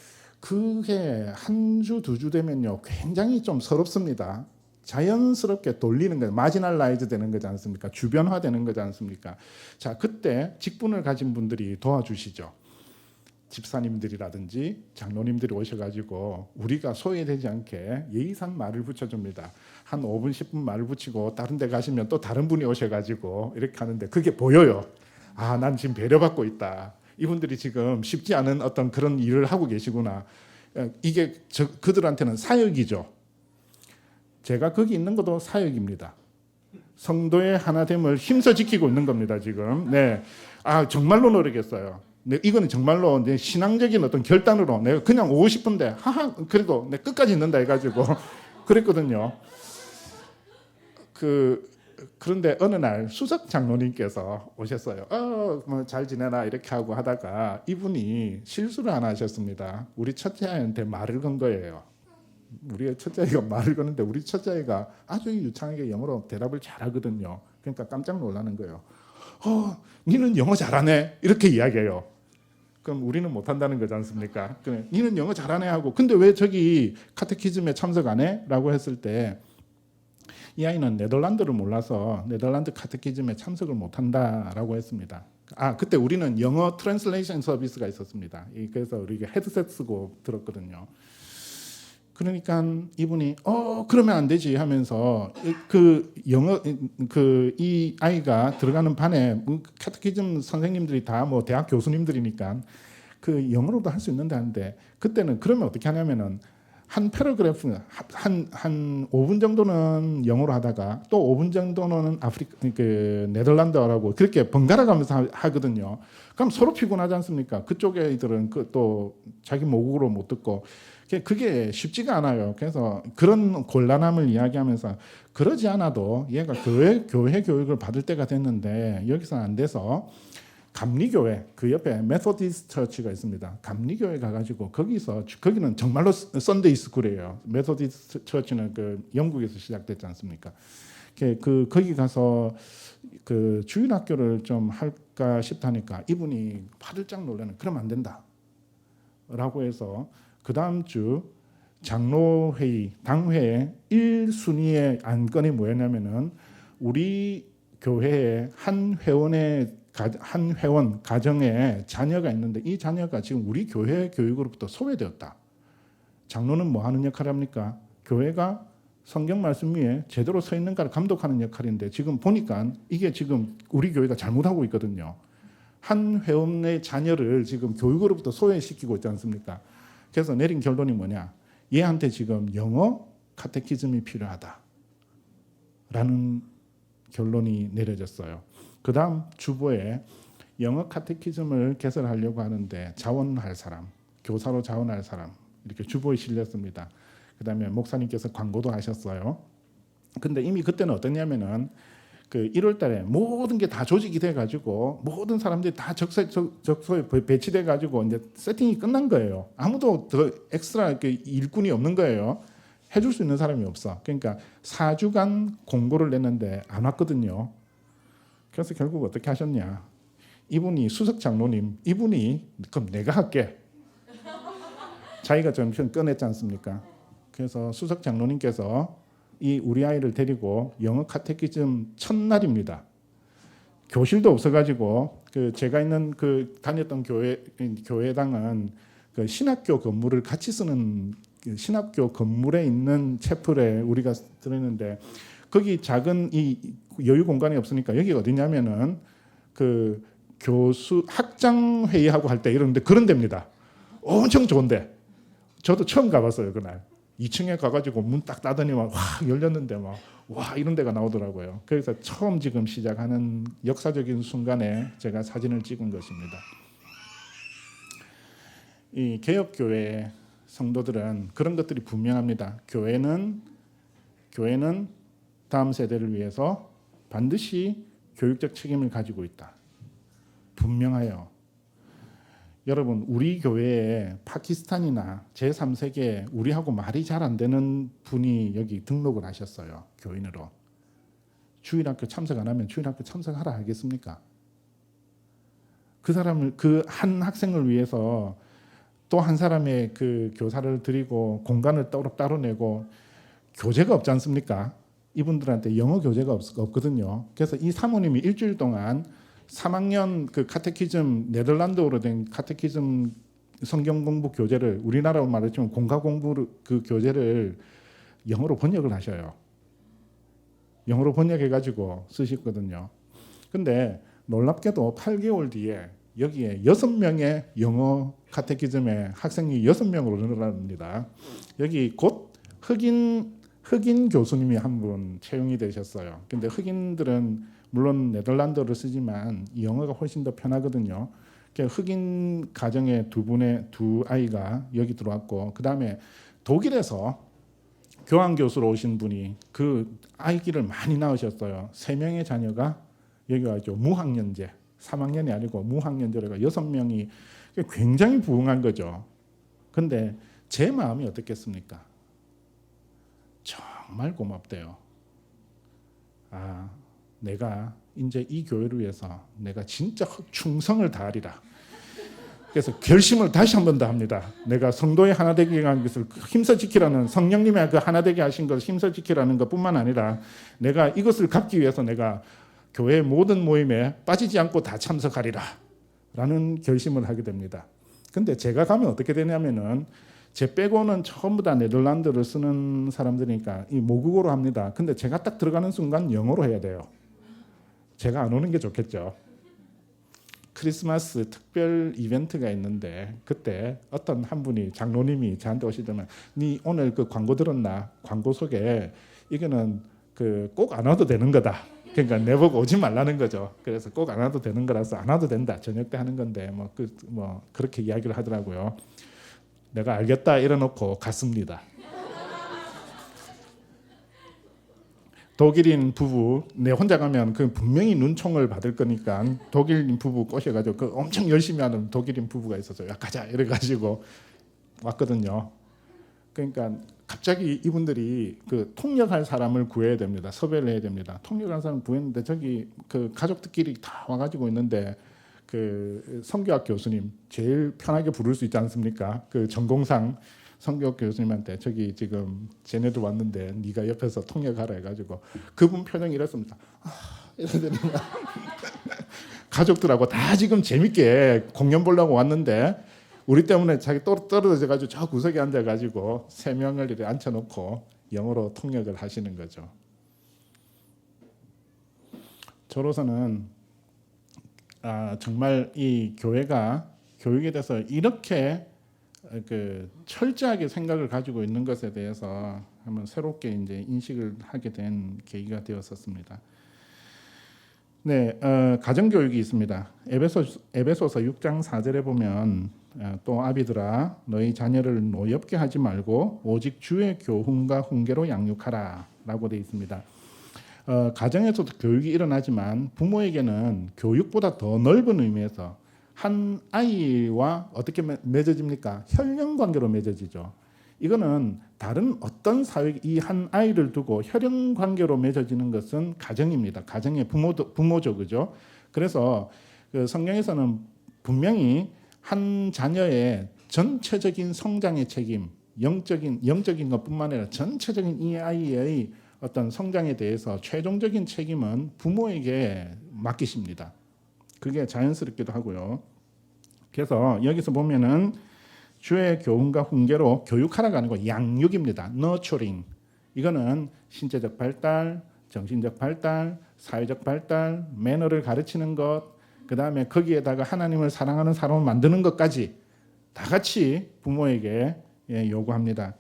그게 한 주, 두 주 되면요, 굉장히 좀 서럽습니다. 자연스럽게 돌리는 거예요. 마지널라이즈 되는 거지 않습니까? 주변화 되는 거지 않습니까? 자, 그때 직분을 가진 분들이 도와주시죠. 집사님들이라든지 장로님들이 오셔가지고 우리가 소외되지 않게 예의상 말을 붙여줍니다. 한 5분, 10분 말을 붙이고 다른 데 가시면 또 다른 분이 오셔가지고 이렇게 하는데 그게 보여요. 아, 난 지금 배려받고 있다. 이분들이 지금 쉽지 않은 어떤 그런 일을 하고 계시구나. 이게 그들한테는 사역이죠. 제가 거기 있는 것도 사역입니다. 성도의 하나됨을 힘써 지키고 있는 겁니다, 지금. 네. 아, 정말로 노력했어요. 네, 이거는 정말로 내 신앙적인 어떤 결단으로 내가 그냥 오고 싶은데, 하하, 그래도 내 끝까지 있는다 해가지고 그랬거든요. 그런데 어느 날 수석 장로님께서 오셨어요. 뭐 잘 지내나 이렇게 하고 하다가 이분이 실수를 하나 하셨습니다. 우리 첫째 아이한테 말을 건 거예요. 우리 첫째 아이가 말을 거는데 우리 첫째 아이가 아주 유창하게 영어로 대답을 잘하거든요. 그러니까 깜짝 놀라는 거예요. 니는 영어 잘하네 이렇게 이야기해요. 그럼 우리는 못한다는 거지 않습니까? 그래, 니는 영어 잘하네 하고 근데 왜 저기 카테키즘에 참석 안 해? 라고 했을 때 이 아이는 네덜란드를 몰라서 네덜란드 카테키즘에 참석을 못한다라고 했습니다. 그때 우리는 영어 트랜슬레이션 서비스가 있었습니다. 그래서 우리가 헤드셋 쓰고 들었거든요. 그러니까 이분이 그러면 안 되지 하면서 이 아이가 들어가는 반에 카테키즘 선생님들이 다 뭐 대학 교수님들이니까 그 영어로도 할 수 있는데 하는데 그때는 그러면 어떻게 하냐면은 한 패러그래프 한 5분 정도는 영어로 하다가 또 5분 정도는 네덜란드어라고 그렇게 번갈아 가면서 하거든요. 그럼 서로 피곤하지 않습니까? 그쪽 애들은 또 자기 모국어로 못 듣고 그게 쉽지가 않아요. 그래서 그런 곤란함을 이야기하면서 그러지 않아도 얘가 교회 교육을 받을 때가 됐는데 여기서 안 돼서 감리교회 그 옆에 메소디스트 처치가 있습니다. 감리교회 가가지고 거기는 정말로 썬데이 스쿨이에요. 메소디스트 처치는 영국에서 시작됐지 않습니까? 거기 가서 그 주일학교를 좀 할까 싶다니까 이분이 화들짝 놀라는 그러면 안 된다라고 해서 그 다음 주 장로회의 당회의 1순위의 안건이 뭐였냐면은 우리 교회의 한 회원 가정에 자녀가 있는데 이 자녀가 지금 우리 교회 교육으로부터 소외되었다. 장로는 뭐 하는 역할을 합니까? 교회가 성경 말씀 위에 제대로 서 있는가를 감독하는 역할인데 지금 보니까 이게 지금 우리 교회가 잘못하고 있거든요. 한 회원의 자녀를 지금 교육으로부터 소외시키고 있지 않습니까? 그래서 내린 결론이 뭐냐? 얘한테 지금 영어 카테키즘이 필요하다라는 결론이 내려졌어요. 그 다음 주보에 영어 카테키즘을 개설하려고 하는데 자원할 사람, 교사로 자원할 사람 이렇게 주보에 실렸습니다. 그 다음에 목사님께서 광고도 하셨어요. 근데 이미 그때는 어떠냐면은 1월 달에 모든 게 다 조직이 돼가지고 모든 사람들이 다 적소에 배치돼가지고 이제 세팅이 끝난 거예요. 아무도 더 엑스트라 일꾼이 없는 거예요. 해줄 수 있는 사람이 없어. 그러니까 4주간 공고를 냈는데 안 왔거든요. 그래서 결국 어떻게 하셨냐? 이분이 수석 장로님, 이분이 그럼 내가 할게. 자기가 좀 꺼냈지 않습니까? 그래서 수석 장로님께서 이 우리 아이를 데리고 영어 카테키즘 첫날입니다. 교실도 없어가지고 제가 있는 다녔던 교회당은 신학교 건물을 같이 쓰는 신학교 건물에 있는 채플에 우리가 들었는데 거기 작은 이 여유 공간이 없으니까 여기 어디냐면은 교수 학장 회의하고 할 때 이러는데 그런 데입니다. 엄청 좋은데 저도 처음 가봤어요 그날. 2층에 가가지고 문 딱 닫으니 막 열렸는데 와 이런 데가 나오더라고요. 그래서 처음 지금 시작하는 역사적인 순간에 제가 사진을 찍은 것입니다. 이 개혁교회 성도들은 그런 것들이 분명합니다. 교회는 다음 세대를 위해서 반드시 교육적 책임을 가지고 있다. 분명해요. 여러분 우리 교회에 파키스탄이나 제3세계 우리하고 말이 잘 안 되는 분이 여기 등록을 하셨어요. 교인으로. 주일학교 참석 안 하면 주일학교 참석하라 하겠습니까? 그 사람을 그 한 학생을 위해서 또 한 사람의 그 교사를 드리고 공간을 따로 내고 교재가 없지 않습니까? 이분들한테 영어 교재가 없거든요. 그래서 이 사모님이 일주일 동안 3학년 그 카테키즘, 네덜란드어로 된 카테키즘 성경 공부 교재를, 우리나라로 말하자면 공가 공부 그 교재를 영어로 번역을 하셔요. 영어로 번역해가지고 쓰셨거든요. 근데 놀랍게도 8개월 뒤에 여기에 6명의 영어 카테키즘의 학생이 6명으로 늘어납니다. 여기 곧 흑인 교수님이 한 분 채용이 되셨어요. 근데 흑인들은 물론 네덜란드어를 쓰지만 영어가 훨씬 더 편하거든요. 흑인 가정의 두 아이가 여기 들어왔고, 그 다음에 독일에서 교환 교수로 오신 분이 그 아이기를 많이 낳으셨어요. 3명의 자녀가 여기 와죠. 무학년제, 3학년이 아니고 무학년제가 6명이 굉장히 부흥한 거죠. 근데 제 마음이 어떻겠습니까? 정말 고맙대요. 아, 내가 이제 이 교회를 위해서 내가 진짜 충성을 다하리라. 그래서 결심을 다시 한 번 더 합니다. 내가 성도의 하나되게 한 것을 힘써 지키라는, 성령님의 그 하나되게 하신 것을 힘써 지키라는 것뿐만 아니라 내가 이것을 갚기 위해서 내가 교회 모든 모임에 빠지지 않고 다 참석하리라 라는 결심을 하게 됩니다. 근데 제가 가면 어떻게 되냐면은 제 빼고는 전부 다 네덜란드를 쓰는 사람들이니까 이 모국어로 합니다. 근데 제가 딱 들어가는 순간 영어로 해야 돼요. 제가 안 오는 게 좋겠죠. 크리스마스 특별 이벤트가 있는데 그때 어떤 한 분이, 장로님이 저한테 오시더만, 니 오늘 그 광고 들었나? 광고 속에 이거는 그 꼭 안 와도 되는 거다. 그러니까 내보고 오지 말라는 거죠. 그래서 꼭 안 와도 되는 거라서 안 와도 된다. 저녁 때 하는 건데 뭐 그렇게 이야기를 하더라고요. 내가 알겠다 이래놓고 갔습니다. 독일인 부부, 내 혼자 가면 그 분명히 눈총을 받을 거니까 독일인 부부 꼬셔가지고 그 엄청 열심히 하는 독일인 부부가 있었어요. 야, 가자 이래가지고 왔거든요. 그러니까 갑자기 이분들이 그 통역할 사람을 구해야 됩니다. 섭외를 해야 됩니다. 통역할 사람 구했는데 저기 그 가족들끼리 다 와가지고 있는데 그 성교학 교수님, 제일 편하게 부를 수 있지 않습니까? 그 전공상 성교학 교수님한테 저기 지금 쟤네들 왔는데 네가 옆에서 통역하라 해가지고 그분 표정이 이랬습니다. 이러더니 가족들하고 다 지금 재밌게 공연 보려고 왔는데 우리 때문에 자기 떨어져가지고 저 구석에 앉아가지고 3명을 이렇게 앉혀놓고 영어로 통역을 하시는 거죠. 저로서는 정말 이 교회가 교육에 대해서 이렇게 그 철저하게 생각을 가지고 있는 것에 대해서 한번 새롭게 이제 인식을 하게 된 계기가 되었었습니다. 네, 가정 교육이 있습니다. 에베소서 6장 4절에 보면 또 아비들아 너희 자녀를 노엽게 하지 말고 오직 주의 교훈과 훈계로 양육하라라고 되어 있습니다. 가정에서도 교육이 일어나지만 부모에게는 교육보다 더 넓은 의미에서 한 아이와 어떻게 맺어집니까? 혈연 관계로 맺어지죠. 이거는 다른 어떤 사회, 이 한 아이를 두고 혈연 관계로 맺어지는 것은 가정입니다. 가정의 부모죠, 그죠? 그래서 그 성경에서는 분명히 한 자녀의 전체적인 성장의 책임, 영적인 것뿐만 아니라 전체적인 이 아이의 어떤 성장에 대해서 최종적인 책임은 부모에게 맡기십니다. 그게 자연스럽기도 하고요. 그래서 여기서 보면은 주의 교훈과 훈계로 교육하라가 아니고 양육입니다. nurturing. 이거는 신체적 발달, 정신적 발달, 사회적 발달, 매너를 가르치는 것, 그 다음에 거기에다가 하나님을 사랑하는 사람을 만드는 것까지 다 같이 부모에게 요구합니다.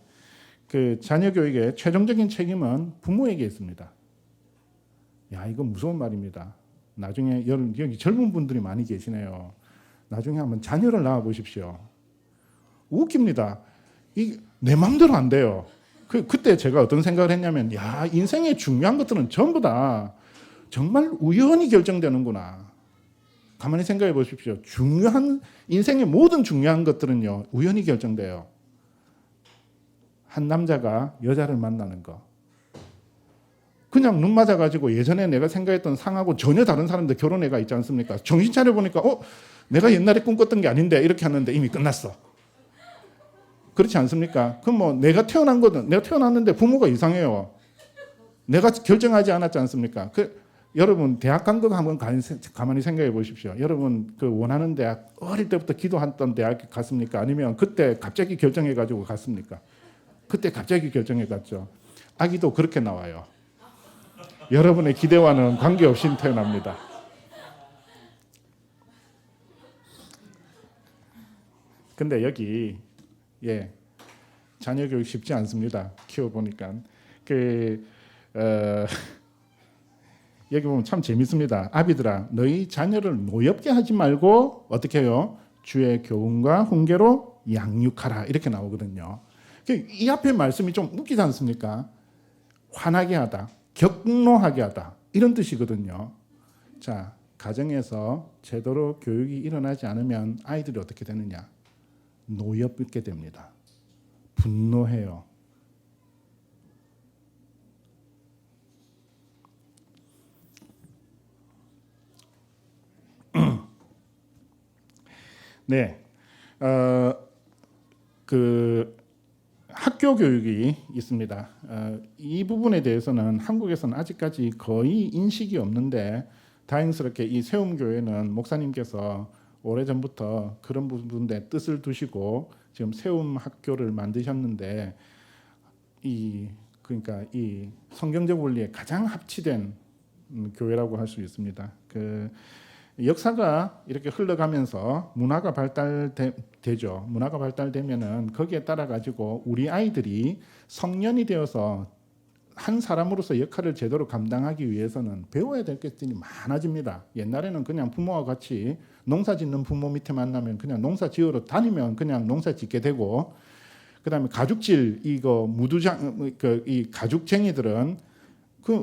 그 자녀 교육의 최종적인 책임은 부모에게 있습니다. 야, 이거 무서운 말입니다. 나중에 여기 젊은 분들이 많이 계시네요. 나중에 한번 자녀를 낳아 보십시오. 웃깁니다. 내 마음대로 안 돼요. 그때 제가 어떤 생각을 했냐면, 야, 인생의 중요한 것들은 전부 다 정말 우연히 결정되는구나. 가만히 생각해 보십시오. 인생의 모든 중요한 것들은요, 우연히 결정돼요. 한 남자가 여자를 만나는 거. 그냥 눈 맞아가지고 예전에 내가 생각했던 상하고 전혀 다른 사람들 결혼해가 있지 않습니까? 정신 차려보니까 내가 옛날에 꿈꿨던 게 아닌데 이렇게 하는데 이미 끝났어. 그렇지 않습니까? 그럼 뭐 내가 태어났는데 부모가 이상해요. 내가 결정하지 않았지 않습니까? 여러분 대학 간 거 한번 가만히 생각해 보십시오. 여러분 그 원하는 대학 어릴 때부터 기도했던 대학 갔습니까? 아니면 그때 갑자기 결정해 가지고 갔습니까? 그때 갑자기 결정해 갔죠. 아기도 그렇게 나와요. 여러분의 기대와는 관계없이 태어납니다. 근데 여기 자녀 교육 쉽지 않습니다. 키워보니까 여기 보면 참 재밌습니다. 아비들아 너희 자녀를 노엽게 하지 말고 어떻게 해요? 주의 교훈과 훈계로 양육하라 이렇게 나오거든요. 이 앞에 말씀이 좀 웃기지 않습니까? 화나게 하다, 격노하게 하다 이런 뜻이거든요. 자, 가정에서 제대로 교육이 일어나지 않으면 아이들이 어떻게 되느냐? 노엽게 됩니다. 분노해요. 네, 그 학교 교육이 있습니다. 이 부분에 대해서는 한국에서는 아직까지 거의 인식이 없는데 다행스럽게 이 세움교회는 목사님께서 오래전부터 그런 부분에 뜻을 두시고 지금 세움 학교를 만드셨는데 그러니까 이 성경적 원리에 가장 합치된 교회라고 할 수 있습니다. 역사가 이렇게 흘러가면서 문화가 발달되죠. 문화가 발달되면은 거기에 따라 가지고 우리 아이들이 성년이 되어서 한 사람으로서 역할을 제대로 감당하기 위해서는 배워야 될 것들이 많아집니다. 옛날에는 그냥 부모와 같이 농사 짓는 부모 밑에 만나면 그냥 농사 지으러 다니면 그냥 농사 짓게 되고, 그다음에 가죽질 이거 무두장 이 가죽쟁이들은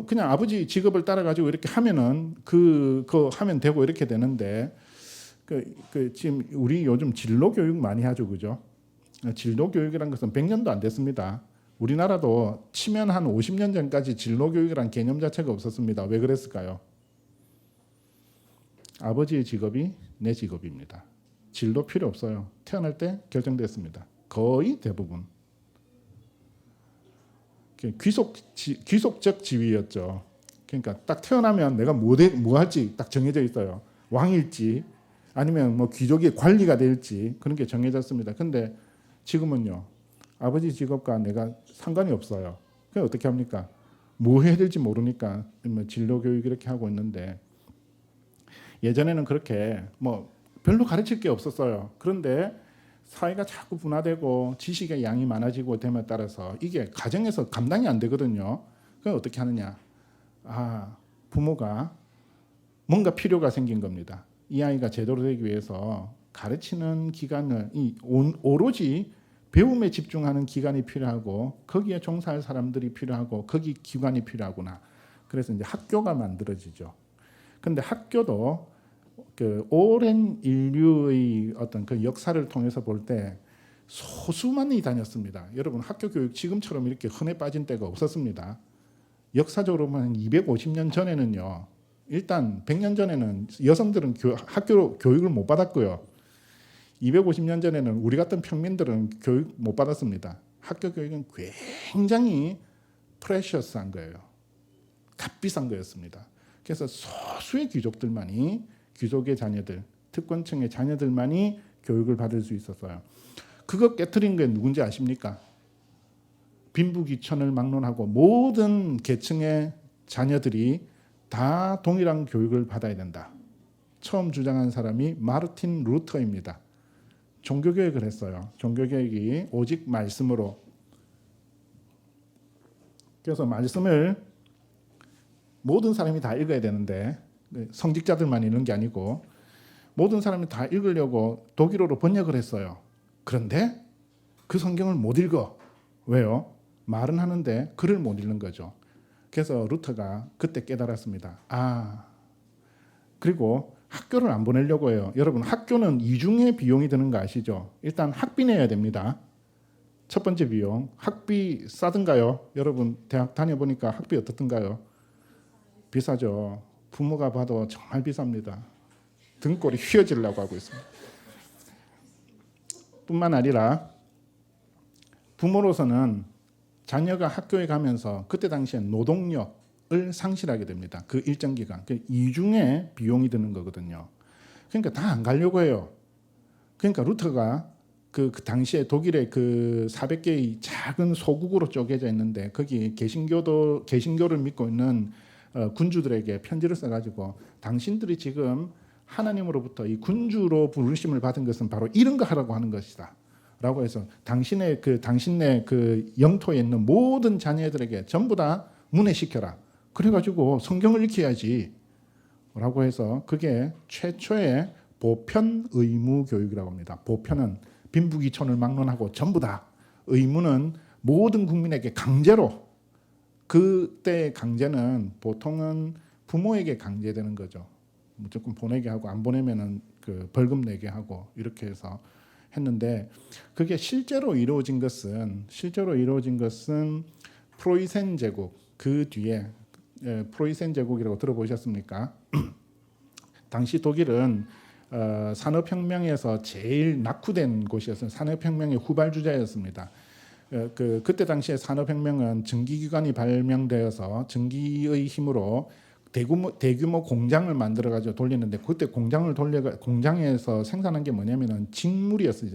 그냥 아버지 직업을 따라 가지고 이렇게 하면은 그 하면 되고 이렇게 되는데 지금 우리 요즘 진로 교육 많이 하죠, 그죠? 진로 교육이란 것은 100년도 안 됐습니다. 우리나라도 치면 한 50년 전까지 진로 교육이란 개념 자체가 없었습니다. 왜 그랬을까요? 아버지의 직업이 내 직업입니다. 진로 필요 없어요. 태어날 때 결정됐습니다. 거의 대부분. 귀속적 지위였죠. 그러니까 딱 태어나면 내가 뭐 할지 딱 정해져 있어요. 왕일지 아니면 뭐 귀족의 관리가 될지 그런 게 정해졌습니다. 근데 지금은요. 아버지 직업과 내가 상관이 없어요. 그럼 어떻게 합니까? 뭐 해야 될지 모르니까 진로 교육 이렇게 하고 있는데, 예전에는 그렇게 뭐 별로 가르칠 게 없었어요. 그런데 사회가 자꾸 분화되고 지식의 양이 많아지고 됨에 따라서 이게 가정에서 감당이 안 되거든요. 그럼 어떻게 하느냐? 부모가 뭔가 필요가 생긴 겁니다. 이 아이가 제대로 되기 위해서 가르치는 기간을 오로지 배움에 집중하는 기간이 필요하고 거기에 종사할 사람들이 필요하고 거기 기관이 필요하구나. 그래서 이제 학교가 만들어지죠. 근데 학교도 오랜 인류의 어떤 그 역사를 통해서 볼 때 소수만이 다녔습니다. 여러분 학교 교육 지금처럼 이렇게 흔해 빠진 때가 없었습니다. 역사적으로만 250년 전에는요. 일단 100년 전에는 여성들은 학교 교육을 못 받았고요. 250년 전에는 우리 같은 평민들은 교육 못 받았습니다. 학교 교육은 굉장히 프레셔스한 거예요. 값비싼 거였습니다. 그래서 소수의 귀족의 자녀들, 특권층의 자녀들만이 교육을 받을 수 있었어요. 그거 깨트린 게 누군지 아십니까? 빈부귀천을 막론하고 모든 계층의 자녀들이 다 동일한 교육을 받아야 된다. 처음 주장한 사람이 마르틴 루터입니다. 종교개혁을 했어요. 종교개혁이 오직 말씀으로. 그래서 말씀을 모든 사람이 다 읽어야 되는데 성직자들만 읽는 게 아니고 모든 사람이 다 읽으려고 독일어로 번역을 했어요. 그런데 그 성경을 못 읽어. 왜요? 말은 하는데 글을 못 읽는 거죠. 그래서 루터가 그때 깨달았습니다. 그리고 학교를 안 보내려고 해요. 여러분 학교는 이중의 비용이 드는 거 아시죠? 일단 학비 내야 됩니다. 첫 번째 비용. 학비 싸든가요? 여러분 대학 다녀보니까 학비 어떻든가요? 비싸죠. 부모가 봐도 정말 비쌉니다. 등골이 휘어지려고 하고 있습니다. 뿐만 아니라 부모로서는 자녀가 학교에 가면서 그때 당시에 노동력을 상실하게 됩니다. 그 일정 기간. 그 이중의 비용이 드는 거거든요. 그러니까 다 안 가려고 해요. 그러니까 루터가 그 당시에 독일의 그 400개의 작은 소국으로 쪼개져 있는데 거기 개신교를 믿고 있는 군주들에게 편지를 써가지고 당신들이 지금 하나님으로부터 이 군주로 부르심을 받은 것은 바로 이런 거 하라고 하는 것이다. 라고 해서 당신의 그 영토에 있는 모든 자녀들에게 전부 다 문해시켜라. 그래가지고 성경을 익혀야지. 라고 해서 그게 최초의 보편 의무 교육이라고 합니다. 보편은 빈부귀천을 막론하고 전부 다, 의무는 모든 국민에게 강제로. 그때 강제는 보통은 부모에게 강제되는 거죠. 무조건 보내게 하고 안 보내면은 그 벌금 내게 하고 이렇게 해서 했는데, 그게 실제로 이루어진 것은 프로이센 제국, 그 뒤에 프로이센 제국이라고 들어보셨습니까? 당시 독일은 산업혁명에서 제일 낙후된 곳이었어요. 산업혁명의 후발주자였습니다. 그때 당시에 산업혁명은 전기기관이 발명되어서 전기의 힘으로 대규모 공장을 만들어 가지고 돌리는데, 그때 공장에서 생산한 게 뭐냐면은 직물이었어요.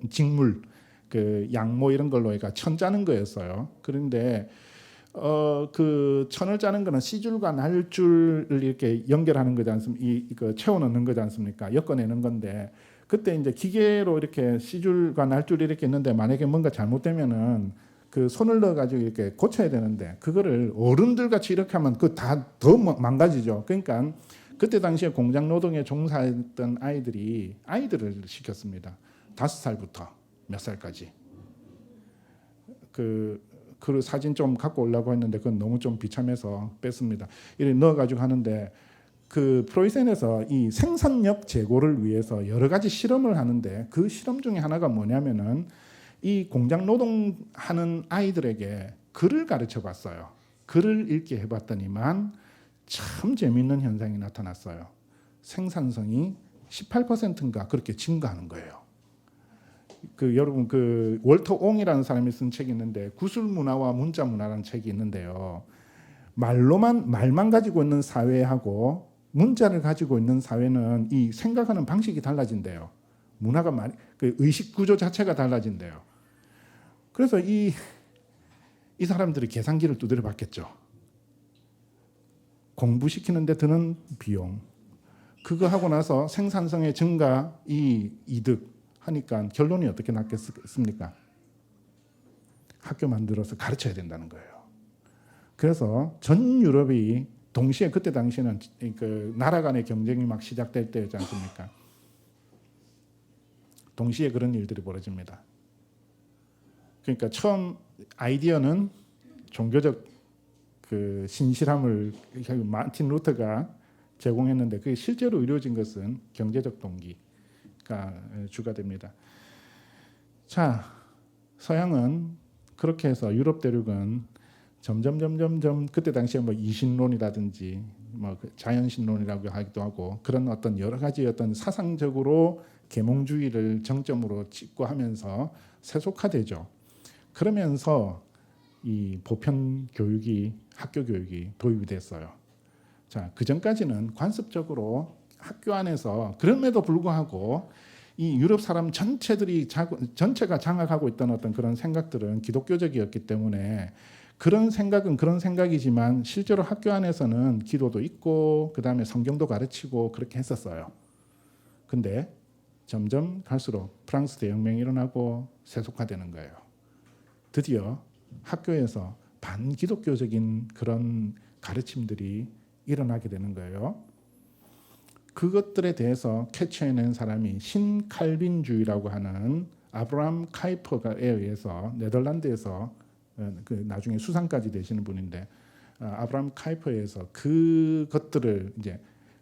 직물, 그 양모 이런 걸로 해가 천 짜는 거였어요. 그런데 그 천을 짜는 거는 시줄과 날줄을 이렇게 연결하는 거지 않습니까? 이거 채워 넣는 거지 않습니까? 엮어내는 건데, 그때 이제 기계로 이렇게 시줄과 날줄이 이렇게 있는데 만약에 뭔가 잘못되면은 그 손을 넣어 가지고 이렇게 고쳐야 되는데, 그거를 어른들 같이 이렇게 하면 그 다 더 망가지죠. 그러니까 그때 당시에 공장 노동에 종사했던 아이들을 시켰습니다. 5살부터 몇 살까지. 그 사진 좀 갖고 오려고 했는데 그건 너무 좀 비참해서 뺐습니다. 이렇게 넣어가지고 하는데, 그 프로이센에서 이 생산력 제고를 위해서 여러 가지 실험을 하는데, 그 실험 중에 하나가 뭐냐면은 이 공장 노동하는 아이들에게 글을 가르쳐 봤어요. 글을 읽게 해봤더니만 참 재미있는 현상이 나타났어요. 생산성이 18%인가 그렇게 증가하는 거예요. 여러분 그 월터 옹이라는 사람이 쓴 책이 있는데, 구술 문화와 문자 문화라는 책이 있는데요. 말만 가지고 있는 사회하고 문자를 가지고 있는 사회는 이 생각하는 방식이 달라진대요. 문화가 그 의식 구조 자체가 달라진대요. 그래서 이 사람들이 계산기를 두드려 봤겠죠. 공부시키는 데 드는 비용, 그거 하고 나서 생산성의 증가, 이 이득 하니까 결론이 어떻게 났겠습니까? 학교 만들어서 가르쳐야 된다는 거예요. 그래서 전 유럽이 동시에, 그때 당시에는 그 나라 간의 경쟁이 막 시작될 때였지 않습니까? 동시에 그런 일들이 벌어집니다. 그러니까 처음 아이디어는 종교적 그 신실함을 마틴 루터가 제공했는데, 그게 실제로 이루어진 것은 경제적 동기가 주가 됩니다. 자, 서양은 그렇게 해서 유럽 대륙은 점점 그때 당시에 뭐 이신론이라든지 뭐 자연신론이라고 하기도 하고, 그런 어떤 여러 가지 어떤 사상적으로 계몽주의를 정점으로 찍고 하면서 세속화되죠. 그러면서 이 보편 교육이, 학교 교육이 도입이 됐어요. 자, 그 전까지는 관습적으로 학교 안에서, 그럼에도 불구하고 이 유럽 사람 전체가 장악하고 있던 어떤 그런 생각들은 기독교적이었기 때문에, 그런 생각은 그런 생각이지만 실제로 학교 안에서는 기도도 있고 그다음에 성경도 가르치고 그렇게 했었어요. 근데 점점 갈수록 프랑스 대혁명이 일어나고 세속화되는 거예요. 드디어 학교에서 반기독교적인 그런 가르침들이 일어나게 되는 거예요. 그것들에 대해서 캐치해낸 사람이 신칼빈주의라고 하는 아브라함 카이퍼에 의해서, 네덜란드에서 그 나중에 수상까지 되시는 분인데, 아브라함 카이퍼에 의해서 그것들을 이제,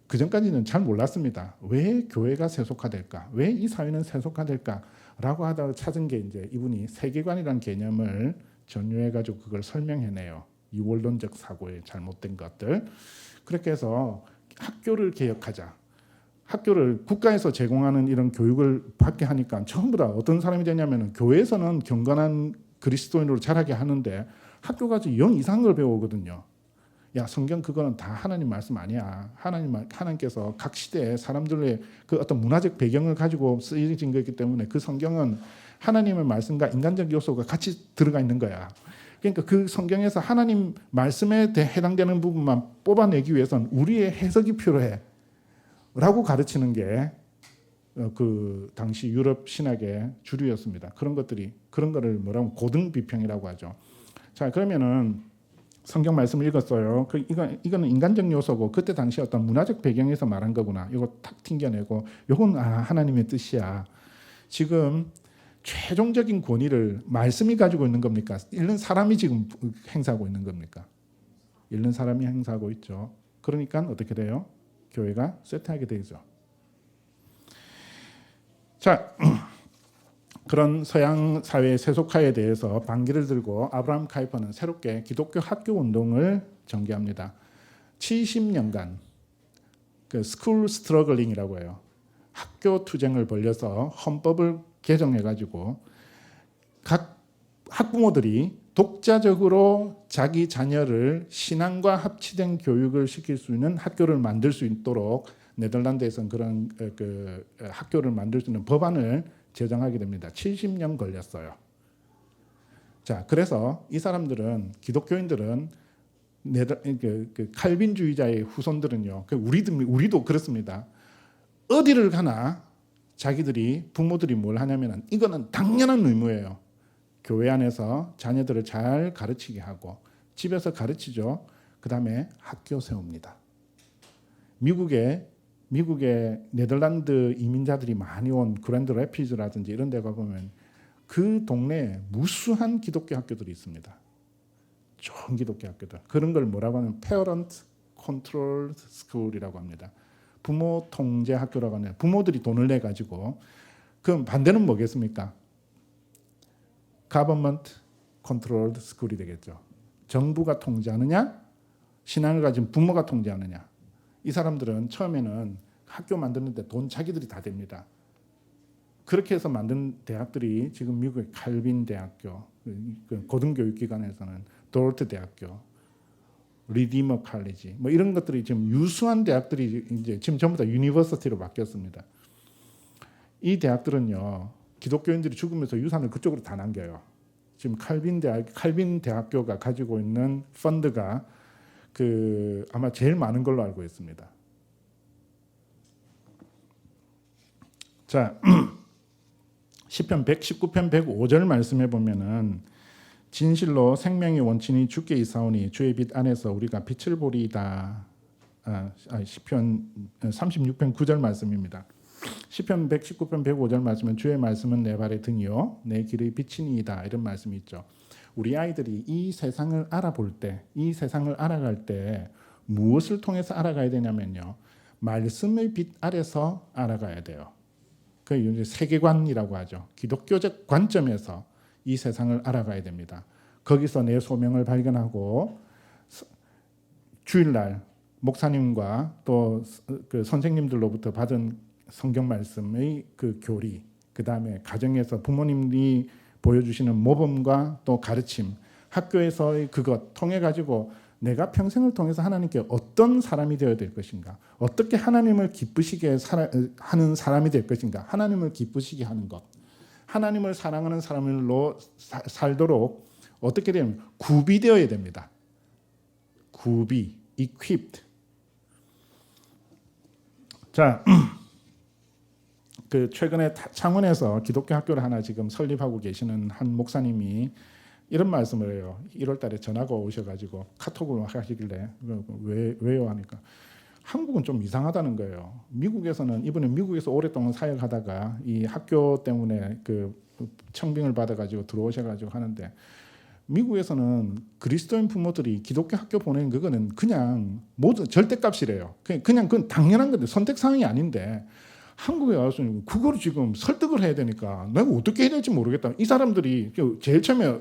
그 전까지는 잘 몰랐습니다. 왜 교회가 세속화될까? 왜 이 사회는 세속화될까?라고 하다가 찾은 게 이제 이분이 세계관이라는 개념을 전유해가지고 그걸 설명해내요. 이원론적 사고의 잘못된 것들. 그렇게 해서 학교를 개혁하자. 학교를 국가에서 제공하는 이런 교육을 받게 하니까 전부 다 어떤 사람이 되냐면, 교회에서는 경건한 그리스도인으로 자라게 하는데 학교 가서 영 이상한 걸 배우거든요. 야, 성경 그거는 다 하나님 말씀 아니야. 하나님께서 각 시대에 사람들의 그 어떤 문화적 배경을 가지고 쓰여진 거기 때문에 그 성경은 하나님의 말씀과 인간적 요소가 같이 들어가 있는 거야. 그러니까 그 성경에서 하나님 말씀에 해당되는 부분만 뽑아내기 위해서는 우리의 해석이 필요해. 라고 가르치는 게 그 당시 유럽 신학의 주류였습니다. 그런 거를 뭐라고 고등 비평이라고 하죠. 자, 그러면은 성경 말씀을 읽었어요. 이거는 인간적 요소고 그때 당시 어떤 문화적 배경에서 말한 거구나. 이거 탁 튕겨내고 이건 하나님의 뜻이야. 지금 최종적인 권위를 말씀이 가지고 있는 겁니까? 읽는 사람이 지금 행사하고 있는 겁니까? 읽는 사람이 행사하고 있죠. 그러니까 어떻게 돼요? 교회가 쇠퇴하게 되죠. 자, 그런 서양 사회의 세속화에 대해서 반기를 들고 아브라함 카이퍼는 새롭게 기독교 학교 운동을 전개합니다. 70년간 그 스쿨 스트러글링이라고 해요. 학교 투쟁을 벌여서 헌법을 개정해가지고 각 학부모들이 독자적으로 자기 자녀를 신앙과 합치된 교육을 시킬 수 있는 학교를 만들 수 있도록 네덜란드에서는 그런 그 학교를 만들 수 있는 법안을 제정하게 됩니다. 70년 걸렸어요. 자, 그래서 이 사람들은 기독교인들은 그 칼빈주의자의 후손들은요. 우리도 그렇습니다. 어디를 가나 자기들이 부모들이 뭘 하냐면은 이거는 당연한 의무예요. 교회 안에서 자녀들을 잘 가르치게 하고 집에서 가르치죠. 그다음에 학교 세웁니다. 미국의 네덜란드 이민자들이 많이 온 그랜드 래피즈라든지 이런 데 가보면 그 동네에 무수한 기독교 학교들이 있습니다. 좋은 기독교 학교들. 그런 걸 뭐라고 하면 Parent Controlled School이라고 합니다. 부모 통제 학교라고 하네요. 부모들이 돈을 내 가지고. 그럼 반대는 뭐겠습니까? Government Controlled School이 되겠죠. 정부가 통제하느냐? 신앙을 가진 부모가 통제하느냐? 이 사람들은 처음에는 학교 만드는데 돈 자기들이 다 댑니다. 그렇게 해서 만든 대학들이 지금 미국의 칼빈 대학교, 그 고등교육기관에서는 도르트 대학교, 리디머 칼리지, 뭐 이런 것들이 지금 유수한 대학들이 이제 지금 전부 다 유니버시티로 바뀌었습니다. 이 대학들은요, 기독교인들이 죽으면서 유산을 그쪽으로 다 남겨요. 지금 칼빈 대학교가 가지고 있는 펀드가 아마 제일 많은 걸로 알고 있습니다. 자, 시편 119편 105절 말씀해 보면은 진실로 생명의 원천이 주께 있사오니 주의 빛 안에서 우리가 빛을 보리이다. 시편 36편 9절 말씀입니다. 시편 119편 105절 말씀은 주의 말씀은 내 발의 등이요 내 길의 빛이니이다. 이런 말씀이 있죠. 우리 아이들이 이 세상을 알아볼 때, 이 세상을 알아갈 때 무엇을 통해서 알아가야 되냐면요. 말씀의 빛 아래서 알아가야 돼요. 그 세계관이라고 하죠. 기독교적 관점에서 이 세상을 알아가야 됩니다. 거기서 내 소명을 발견하고 주일날 목사님과 또 그 선생님들로부터 받은 성경 말씀의 그 교리, 그 다음에 가정에서 부모님이 보여주시는 모범과 또 가르침, 학교에서의 그것 통해 가지고 내가 평생을 통해서 하나님께 어떤 사람이 되어야 될 것인가, 어떻게 하나님을 기쁘시게 하는 사람이 될 것인가, 하나님을 기쁘시게 하는 것, 하나님을 사랑하는 사람으로 살도록 어떻게 되면 구비되어야 됩니다. 구비, equipped. 자, 그 최근에 창원에서 기독교 학교를 하나 지금 설립하고 계시는 한 목사님이 이런 말씀을 해요. 1월 달에 전화가 오셔가지고 카톡을 하시길래 왜요 하니까 한국은 좀 이상하다는 거예요. 미국에서는 이번에 미국에서 오랫동안 사역하다가 이 학교 때문에 그 청빙을 받아가지고 들어오셔가지고 하는데 미국에서는 그리스도인 부모들이 기독교 학교 보내는 그거는 그냥 모두 절대값이래요. 그냥 그건 당연한 건데 선택 사항이 아닌데 한국에 와서 그거를 지금 설득을 해야 되니까 내가 어떻게 해야 될지 모르겠다. 이 사람들이 제일 처음에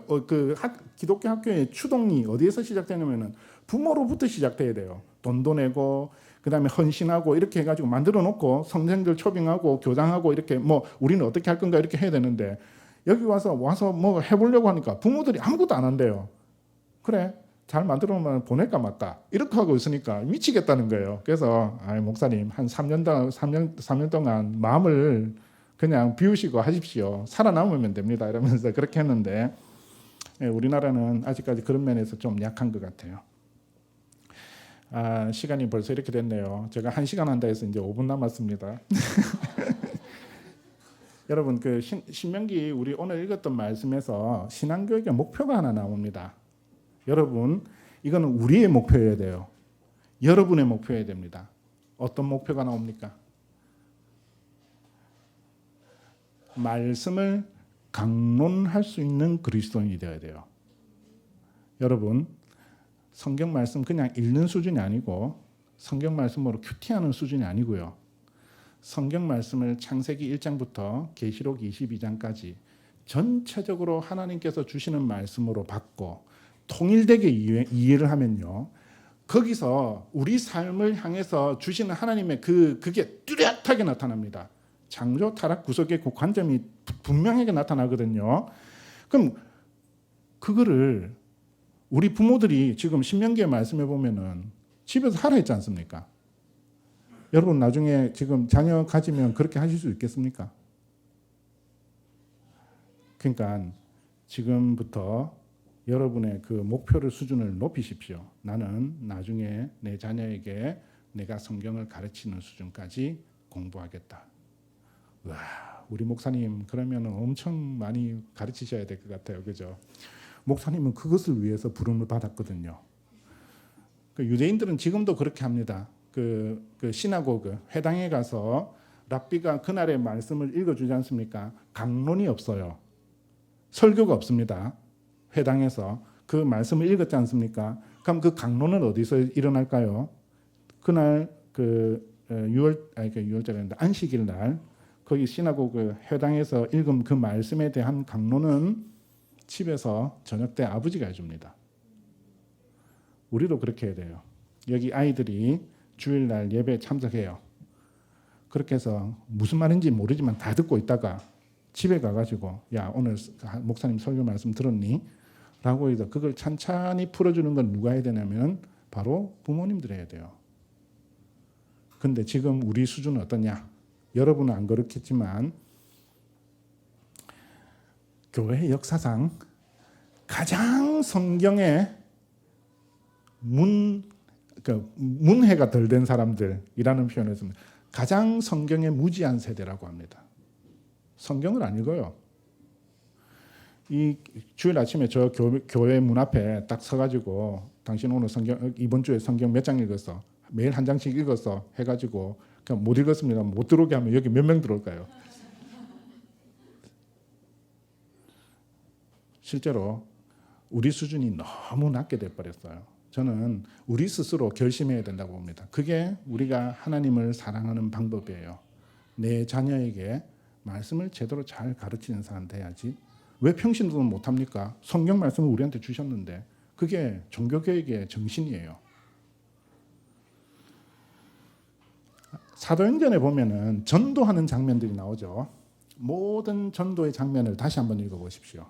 기독교 학교의 추동이 어디에서 시작되냐면은 부모로부터 시작돼야 돼요. 돈도 내고 그다음에 헌신하고 이렇게 해가지고 만들어 놓고 선생들 초빙하고 교장하고 이렇게 뭐 우리는 어떻게 할 건가 이렇게 해야 되는데 여기 와서 뭐 해보려고 하니까 부모들이 아무것도 안 한대요. 그래, 잘 만들어 놓으면 보낼까 말까 이렇게 하고 있으니까 미치겠다는 거예요. 그래서 목사님 한 3년 동안 마음을 그냥 비우시고 하십시오. 살아남으면 됩니다. 이러면서 그렇게 했는데 우리나라는 아직까지 그런 면에서 좀 약한 것 같아요. 시간이 벌써 이렇게 됐네요. 제가 1시간 한다 해서 이제 5분 남았습니다. 여러분 그 신명기 우리 오늘 읽었던 말씀에서 신앙교육의 목표가 하나 나옵니다. 여러분 이거는 우리의 목표여야 돼요. 여러분의 목표여야 됩니다. 어떤 목표가 나옵니까? 말씀을 강론할 수 있는 그리스도인이 되어야 돼요. 여러분 성경 말씀 그냥 읽는 수준이 아니고 성경 말씀으로 큐티하는 수준이 아니고요. 성경 말씀을 창세기 1장부터 계시록 22장까지 전체적으로 하나님께서 주시는 말씀으로 받고 통일되게 이해를 하면요. 거기서 우리 삶을 향해서 주시는 하나님의 그게 뚜렷하게 나타납니다. 창조, 타락, 구속의 그 관점이 분명하게 나타나거든요. 그럼 그거를 우리 부모들이 지금 신명기에 말씀해 보면은 집에서 하라 했지 않습니까? 여러분 나중에 지금 자녀 가지면 그렇게 하실 수 있겠습니까? 그러니까 지금부터 여러분의 그 목표를 수준을 높이십시오. 나는 나중에 내 자녀에게 내가 성경을 가르치는 수준까지 공부하겠다. 와, 우리 목사님 그러면 엄청 많이 가르치셔야 될 것 같아요. 그죠? 목사님은 그것을 위해서 부름을 받았거든요. 그 유대인들은 지금도 그렇게 합니다. 그 시나고그 회당에 가서 랍비가 그날의 말씀을 읽어주지 않습니까? 강론이 없어요. 설교가 없습니다. 회당에서 그 말씀을 읽었지 않습니까? 그럼 그 강론은 어디서 일어날까요? 그날 유월절인데 안식일 날 거기 시나고그 회당에서 읽은 그 말씀에 대한 강론은 집에서 저녁 때 아버지가 해줍니다. 우리도 그렇게 해야 돼요. 여기 아이들이 주일날 예배에 참석해요. 그렇게 해서 무슨 말인지 모르지만 다 듣고 있다가 집에 가가지고 야 오늘 목사님 설교 말씀 들었니? 라고 해서 그걸 찬찬히 풀어주는 건 누가 해야 되냐면 바로 부모님들이 해야 돼요. 근데 지금 우리 수준은 어떠냐? 여러분은 안 그렇겠지만 교회 역사상 가장 성경에 문해가 덜 된 사람들이라는 표현을 했습니다. 가장 성경에 무지한 세대라고 합니다. 성경을 안 읽어요. 이 주일 아침에 저 교회 문 앞에 딱 서가지고 당신 오늘 성경 이번 주에 성경 몇 장 읽었어? 매일 한 장씩 읽었어? 해가지고 그냥 못 읽었습니다. 못 들어오게 하면 여기 몇 명 들어올까요? 실제로 우리 수준이 너무 낮게 돼버렸어요. 저는 우리 스스로 결심해야 된다고 봅니다. 그게 우리가 하나님을 사랑하는 방법이에요. 내 자녀에게 말씀을 제대로 잘 가르치는 사람 돼야지. 왜 평신도는 못합니까? 성경 말씀을 우리한테 주셨는데 그게 종교개혁의 정신이에요. 사도행전에 보면은 전도하는 장면들이 나오죠. 모든 전도의 장면을 다시 한번 읽어보십시오.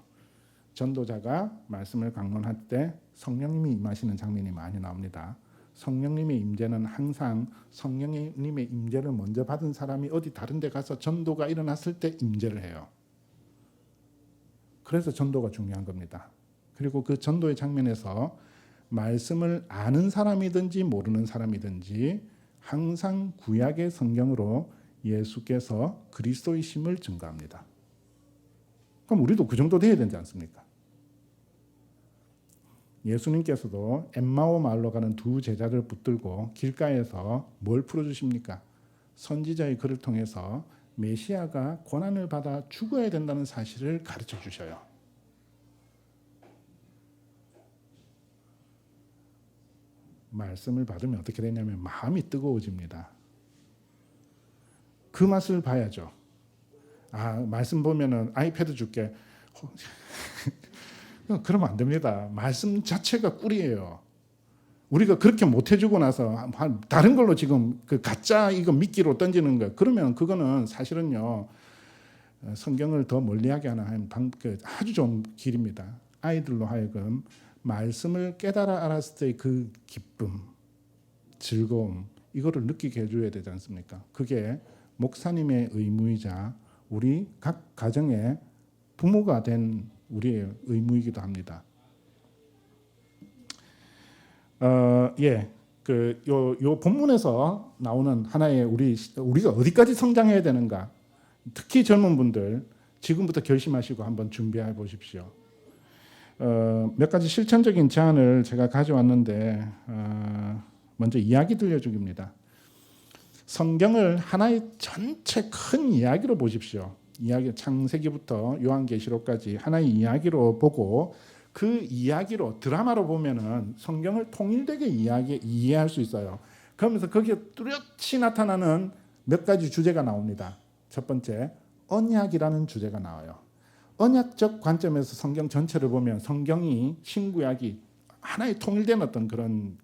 전도자가 말씀을 강론할 때 성령님이 임하시는 장면이 많이 나옵니다. 성령님의 임재는 항상 성령님의 임재를 먼저 받은 사람이 어디 다른 데 가서 전도가 일어났을 때 임재를 해요. 그래서 전도가 중요한 겁니다. 그리고 그 전도의 장면에서 말씀을 아는 사람이든지 모르는 사람이든지 항상 구약의 성경으로 예수께서 그리스도이심을 증거합니다. 그럼 우리도 그 정도 돼야 되지 않습니까? 예수님께서도 엠마오 마을로 가는 두 제자를 붙들고 길가에서 뭘 풀어주십니까? 선지자의 글을 통해서 메시아가 고난을 받아 죽어야 된다는 사실을 가르쳐 주셔요. 말씀을 받으면 어떻게 되냐면 마음이 뜨거워집니다. 그 맛을 봐야죠. 말씀 보면은 아이패드 줄게. 그러면 안 됩니다. 말씀 자체가 꿀이에요. 우리가 그렇게 못 해주고 나서 다른 걸로 지금 그 가짜 이거 미끼로 던지는 거예요. 그러면 그거는 사실은요 성경을 더 멀리하게 하는 아주 좋은 길입니다. 아이들로 하여금 말씀을 깨달아 알았을 때의 그 기쁨, 즐거움 이거를 느끼게 해줘야 되지 않습니까? 그게 목사님의 의무이자 우리 각 가정의 부모가 된 우리의 의무이기도 합니다. 요 본문에서 나오는 하나의 우리가 어디까지 성장해야 되는가? 특히 젊은 분들 지금부터 결심하시고 한번 준비해 보십시오. 몇 가지 실천적인 제안을 제가 가져왔는데 먼저 이야기 들려주기입니다. 성경을 하나의 전체 큰 이야기로 보십시오. 이야기 창세기부터 요한계시록까지 하나의 이야기로 보고 그 이야기로 드라마로 보면은 성경을 통일되게 이해할 수 있어요. 그러면서 거기에 뚜렷이 나타나는 몇 가지 주제가 나옵니다. 첫 번째, 언약이라는 주제가 나와요. 언약적 관점에서 성경 전체를 보면 성경이 신구약이 하나의 통일된 어떤 그런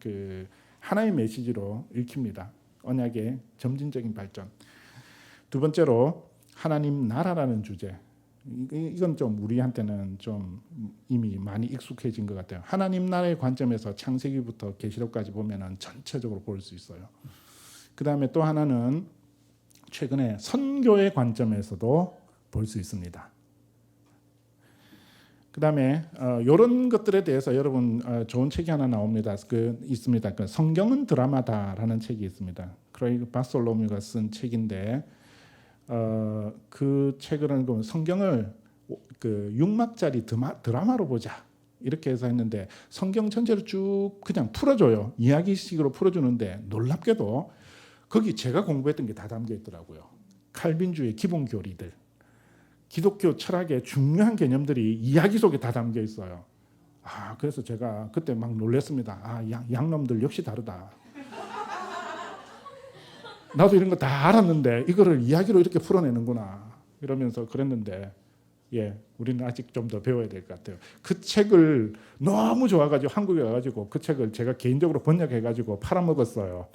하나의 메시지로 읽힙니다. 언약의 점진적인 발전. 두 번째로 하나님 나라라는 주제. 이건 좀 우리한테는 좀 이미 많이 익숙해진 것 같아요. 하나님 나라의 관점에서 창세기부터 계시록까지 보면은 전체적으로 볼 수 있어요. 그 다음에 또 하나는 최근에 선교의 관점에서도 볼 수 있습니다. 그 다음에 이런 것들에 대해서 여러분 좋은 책이 하나 나옵니다. 있습니다. 성경은 드라마다라는 책이 있습니다. 크레이그 바솔로뮤가 쓴 책인데 그 책을 읽으면 성경을 6막짜리 드라마로 보자 이렇게 해서 했는데 성경 전체를 쭉 그냥 풀어줘요. 이야기식으로 풀어주는데 놀랍게도 거기 제가 공부했던 게 다 담겨 있더라고요. 칼빈주의 기본 교리들, 기독교 철학의 중요한 개념들이 이야기 속에 다 담겨 있어요. 그래서 제가 그때 막 놀랐습니다. 양놈들 역시 다르다. 나도 이런 거 다 알았는데 이거를 이야기로 이렇게 풀어내는구나 이러면서 그랬는데 우리는 아직 좀 더 배워야 될 것 같아요. 그 책을 너무 좋아가지고 한국에 와가지고 그 책을 제가 개인적으로 번역해가지고 팔아먹었어요.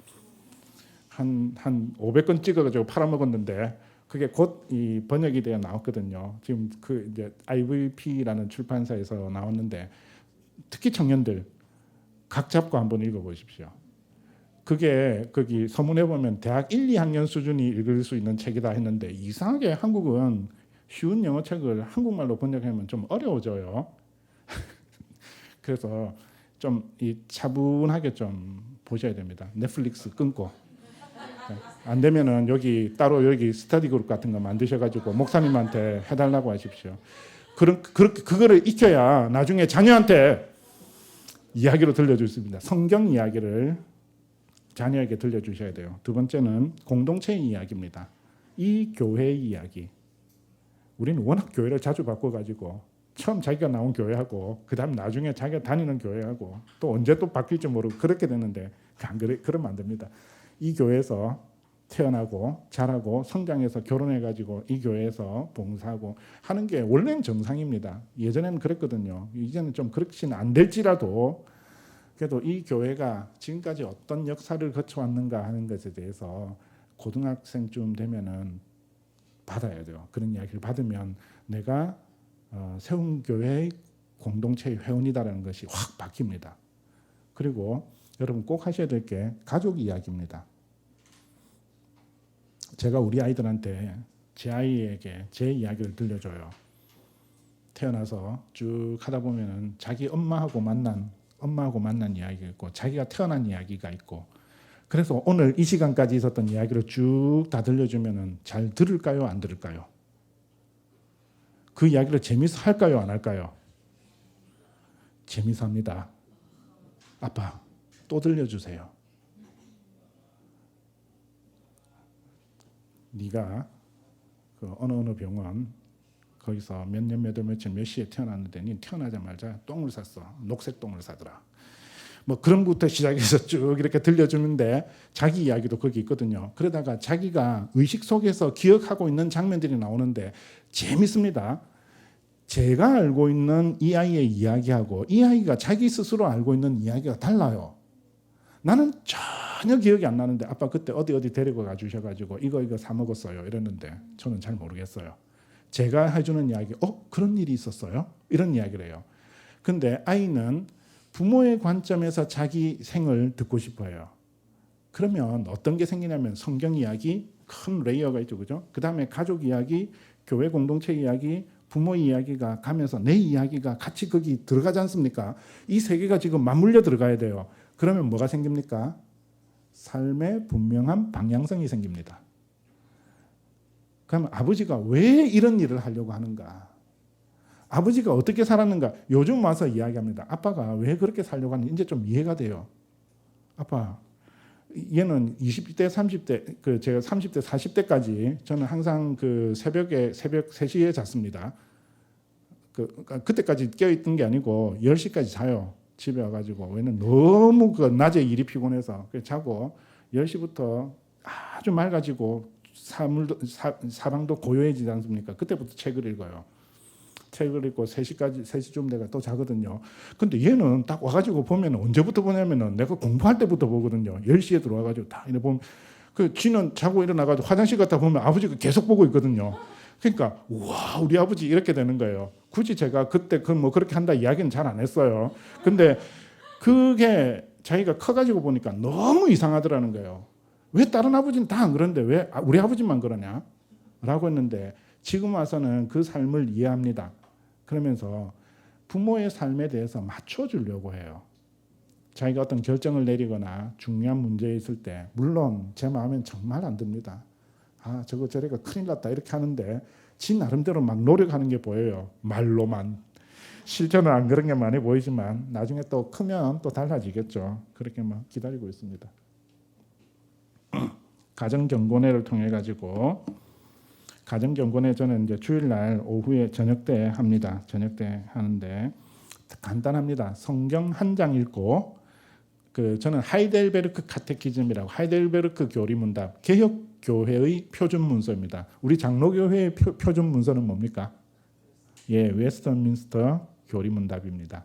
한 500권 찍어가지고 팔아먹었는데 그게 곧 이 번역이 되어 나왔거든요. 지금 이제 IVP라는 출판사에서 나왔는데 특히 청년들 각 잡고 한번 읽어보십시오. 그게 거기 서문에 보면 대학 1, 2학년 수준이 읽을 수 있는 책이다 했는데 이상하게 한국은 쉬운 영어 책을 한국말로 번역하면 좀 어려워져요. 그래서 좀 차분하게 좀 보셔야 됩니다. 넷플릭스 끊고 안 되면은 여기 스터디 그룹 같은 거 만드셔가지고 목사님한테 해달라고 하십시오. 그거를 익혀야 나중에 자녀한테 이야기로 들려줄 수 있습니다. 성경 이야기를 자녀에게 들려주셔야 돼요. 두 번째는 공동체의 이야기입니다. 이 교회의 이야기. 우리는 워낙 교회를 자주 바꿔가지고 처음 자기가 나온 교회하고 그 다음 나중에 자기가 다니는 교회하고 또 언제 또 바뀔지 모르고 그렇게 되는데 그러면 안 됩니다. 이 교회에서 태어나고 자라고 성장해서 결혼해가지고 이 교회에서 봉사하고 하는 게 원래는 정상입니다. 예전에는 그랬거든요. 이제는 좀 그렇지는 안 될지라도 그래도 이 교회가 지금까지 어떤 역사를 거쳐왔는가 하는 것에 대해서 고등학생쯤 되면은 받아야 돼요. 그런 이야기를 받으면 내가 세운 교회의 공동체의 회원이다라는 것이 확 바뀝니다. 그리고 여러분 꼭 하셔야 될 게 가족 이야기입니다. 제가 우리 아이들한테 제 아이에게 제 이야기를 들려줘요. 태어나서 쭉 하다 보면은 자기 엄마하고 만난 이야기가 있고 자기가 태어난 이야기가 있고 그래서 오늘 이 시간까지 있었던 이야기를 쭉 다 들려주면은 잘 들을까요? 안 들을까요? 그 이야기를 재미있어 할까요? 안 할까요? 재미있어 합니다. 아빠 또 들려주세요. 네가 그 어느 병원 거기서 몇 년 몇 월 며칠 몇 시에 태어났는데 니 태어나자마자 똥을 쌌어. 녹색 똥을 싸더라. 뭐 그런 것부터 시작해서 쭉 이렇게 들려주는데 자기 이야기도 거기 있거든요. 그러다가 자기가 의식 속에서 기억하고 있는 장면들이 나오는데 재밌습니다. 제가 알고 있는 이 아이의 이야기하고 이 아이가 자기 스스로 알고 있는 이야기가 달라요. 나는 전혀 기억이 안 나는데 아빠 그때 어디 데리고 가주셔가지고 이거 사 먹었어요 이랬는데 저는 잘 모르겠어요. 제가 해주는 이야기, 그런 일이 있었어요? 이런 이야기를 해요. 근데 아이는 부모의 관점에서 자기 생을 듣고 싶어요. 그러면 어떤 게 생기냐면 성경 이야기, 큰 레이어가 있죠. 그죠? 그 다음에 가족 이야기, 교회 공동체 이야기, 부모 이야기가 가면서 내 이야기가 같이 거기 들어가지 않습니까? 이 세 개가 지금 맞물려 들어가야 돼요. 그러면 뭐가 생깁니까? 삶의 분명한 방향성이 생깁니다. 그러면 아버지가 왜 이런 일을 하려고 하는가? 아버지가 어떻게 살았는가? 요즘 와서 이야기합니다. 아빠가 왜 그렇게 살려고 하는지 이제 좀 이해가 돼요. 아빠, 얘는 20대, 30대, 제가 30대, 40대까지 저는 항상 새벽 3시에 잤습니다. 그때까지 깨어있던 게 아니고 10시까지 자요. 집에 와가지고. 왜냐면 너무 낮에 일이 피곤해서. 자고 10시부터 아주 맑아지고 사방도 고요해지지 않습니까? 그때부터 책을 읽어요. 책을 읽고 3시쯤 내가 또 자거든요. 근데 얘는 딱 와가지고 보면 언제부터 보냐면은 내가 공부할 때부터 보거든요. 10시에 들어와가지고 다 이래 보면 쥐는 자고 일어나가지고 화장실 갔다 보면 아버지가 계속 보고 있거든요. 그러니까 와 우리 아버지 이렇게 되는 거예요. 굳이 제가 그때 그렇게 한다 이야기는 잘 안 했어요. 근데 그게 자기가 커가지고 보니까 너무 이상하더라는 거예요. 왜 다른 아버지는 다 안 그런데 왜 우리 아버지만 그러냐? 라고 했는데 지금 와서는 그 삶을 이해합니다. 그러면서 부모의 삶에 대해서 맞춰주려고 해요. 자기가 어떤 결정을 내리거나 중요한 문제에 있을 때 물론 제 마음엔 정말 안 듭니다. 저거 저래가 큰일 났다 이렇게 하는데 지 나름대로 막 노력하는 게 보여요. 말로만. 실제는 안 그런 게 많이 보이지만 나중에 또 크면 또 달라지겠죠. 그렇게 막 기다리고 있습니다. 가정경고회를 통해 가지고 가정경고회 저는 이제 주일날 오후에 저녁 때 합니다. 저녁 때 하는데 간단합니다. 성경 한 장 읽고 저는 하이델베르크 카테키즘이라고 하이델베르크 교리문답 개혁교회의 표준 문서입니다. 우리 장로교회의 표준 문서는 뭡니까? 웨스턴민스터 교리문답입니다.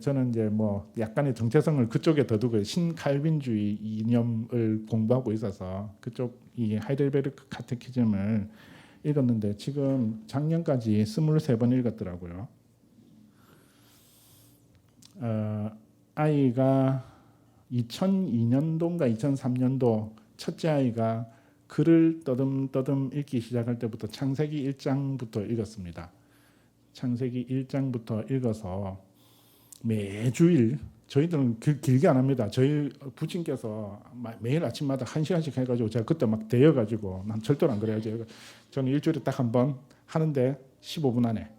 저는 이제 약간의 정체성을 그쪽에 더 두고 신칼빈주의 이념을 공부하고 있어서 그쪽 이 하이델베르크 카테키즘을 읽었는데 지금 작년까지 23번 읽었더라고요. 아이가 2002년도인가 2003년도 첫째 아이가 글을 떠듬떠듬 읽기 시작할 때부터 창세기 1장부터 읽었습니다. 창세기 1장부터 읽어서 매주일 저희들은 길게 안 합니다. 저희 부친께서 매일 아침마다 1시간씩 해가지고 제가 그때 막 대여가지고 난 절대로 안 그래야지. 저는 일주일에 딱 한 번 하는데 15분 안에.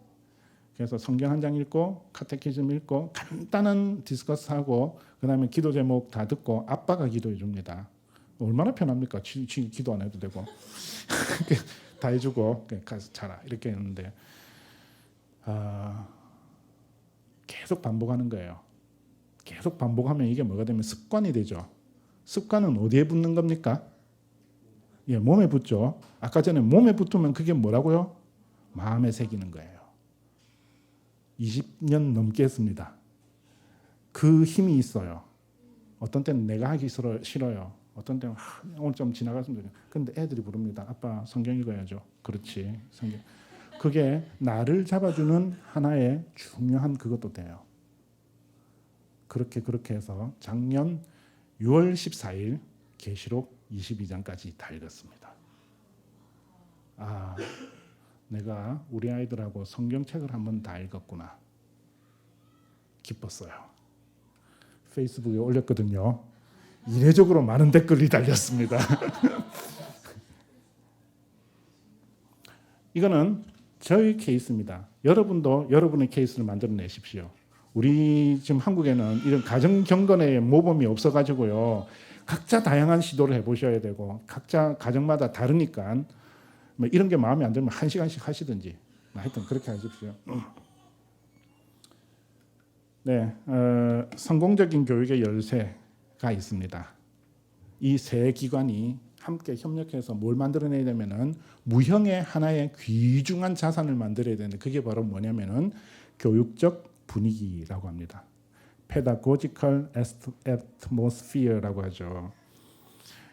그래서 성경 한 장 읽고 카테키즘 읽고 간단한 디스커스하고 그다음에 기도 제목 다 듣고 아빠가 기도해 줍니다. 얼마나 편합니까? 기도 안 해도 되고 다 해주고 가서 자라 이렇게 했는데 계속 반복하는 거예요. 계속 반복하면 이게 뭐가 되면 습관이 되죠. 습관은 어디에 붙는 겁니까? 몸에 붙죠. 아까 전에 몸에 붙으면 그게 뭐라고요? 마음에 새기는 거예요. 20년 넘게 했습니다. 그 힘이 있어요. 어떤 때는 내가 하기 싫어요. 어떤 때는 오늘 좀 지나갔으면 좋겠어요. 근데 애들이 부릅니다. 아빠 성경 읽어야죠. 그렇지. 성경. 그게 나를 잡아주는 하나의 중요한 그것도 돼요. 그렇게 해서 작년 6월 14일 계시록 22장까지 다 읽었습니다. 내가 우리 아이들하고 성경책을 한번 다 읽었구나. 기뻤어요. 페이스북에 올렸거든요. 이례적으로 많은 댓글이 달렸습니다. 이거는 저희 케이스입니다. 여러분도 여러분의 케이스를 만들어내십시오. 우리 지금 한국에는 이런 가정경건의 모범이 없어가지고요. 각자 다양한 시도를 해보셔야 되고 각자 가정마다 다르니까 이런 게 마음에 안 들면 1시간씩 하시든지 하여튼 그렇게 하십시오. 네, 성공적인 교육의 열쇠가 있습니다. 이 세 기관이 함께 협력해서 뭘 만들어내야 되면은 무형의 하나의 귀중한 자산을 만들어야 되는데 그게 바로 뭐냐면은 교육적 분위기라고 합니다. pedagogical atmosphere라고 하죠.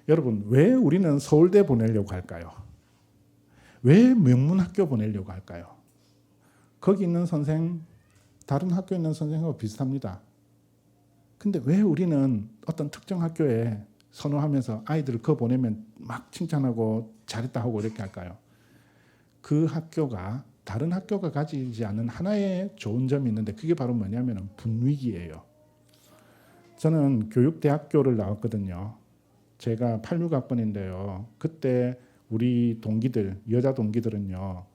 여러분 왜 우리는 서울대 보내려고 할까요? 왜 명문학교 보내려고 할까요? 거기 있는 선생, 다른 학교에 있는 선생하고 비슷합니다. 근데 왜 우리는 어떤 특정 학교에 선호하면서 아이들을 그 보내면 막 칭찬하고 잘했다 하고 이렇게 할까요? 그 학교가 다른 학교가 가지지 않은 하나의 좋은 점이 있는데 그게 바로 뭐냐면 분위기예요. 저는 교육대학교를 나왔거든요. 제가 86학번인데요. 그때 우리 동기들, 여자 동기들은요.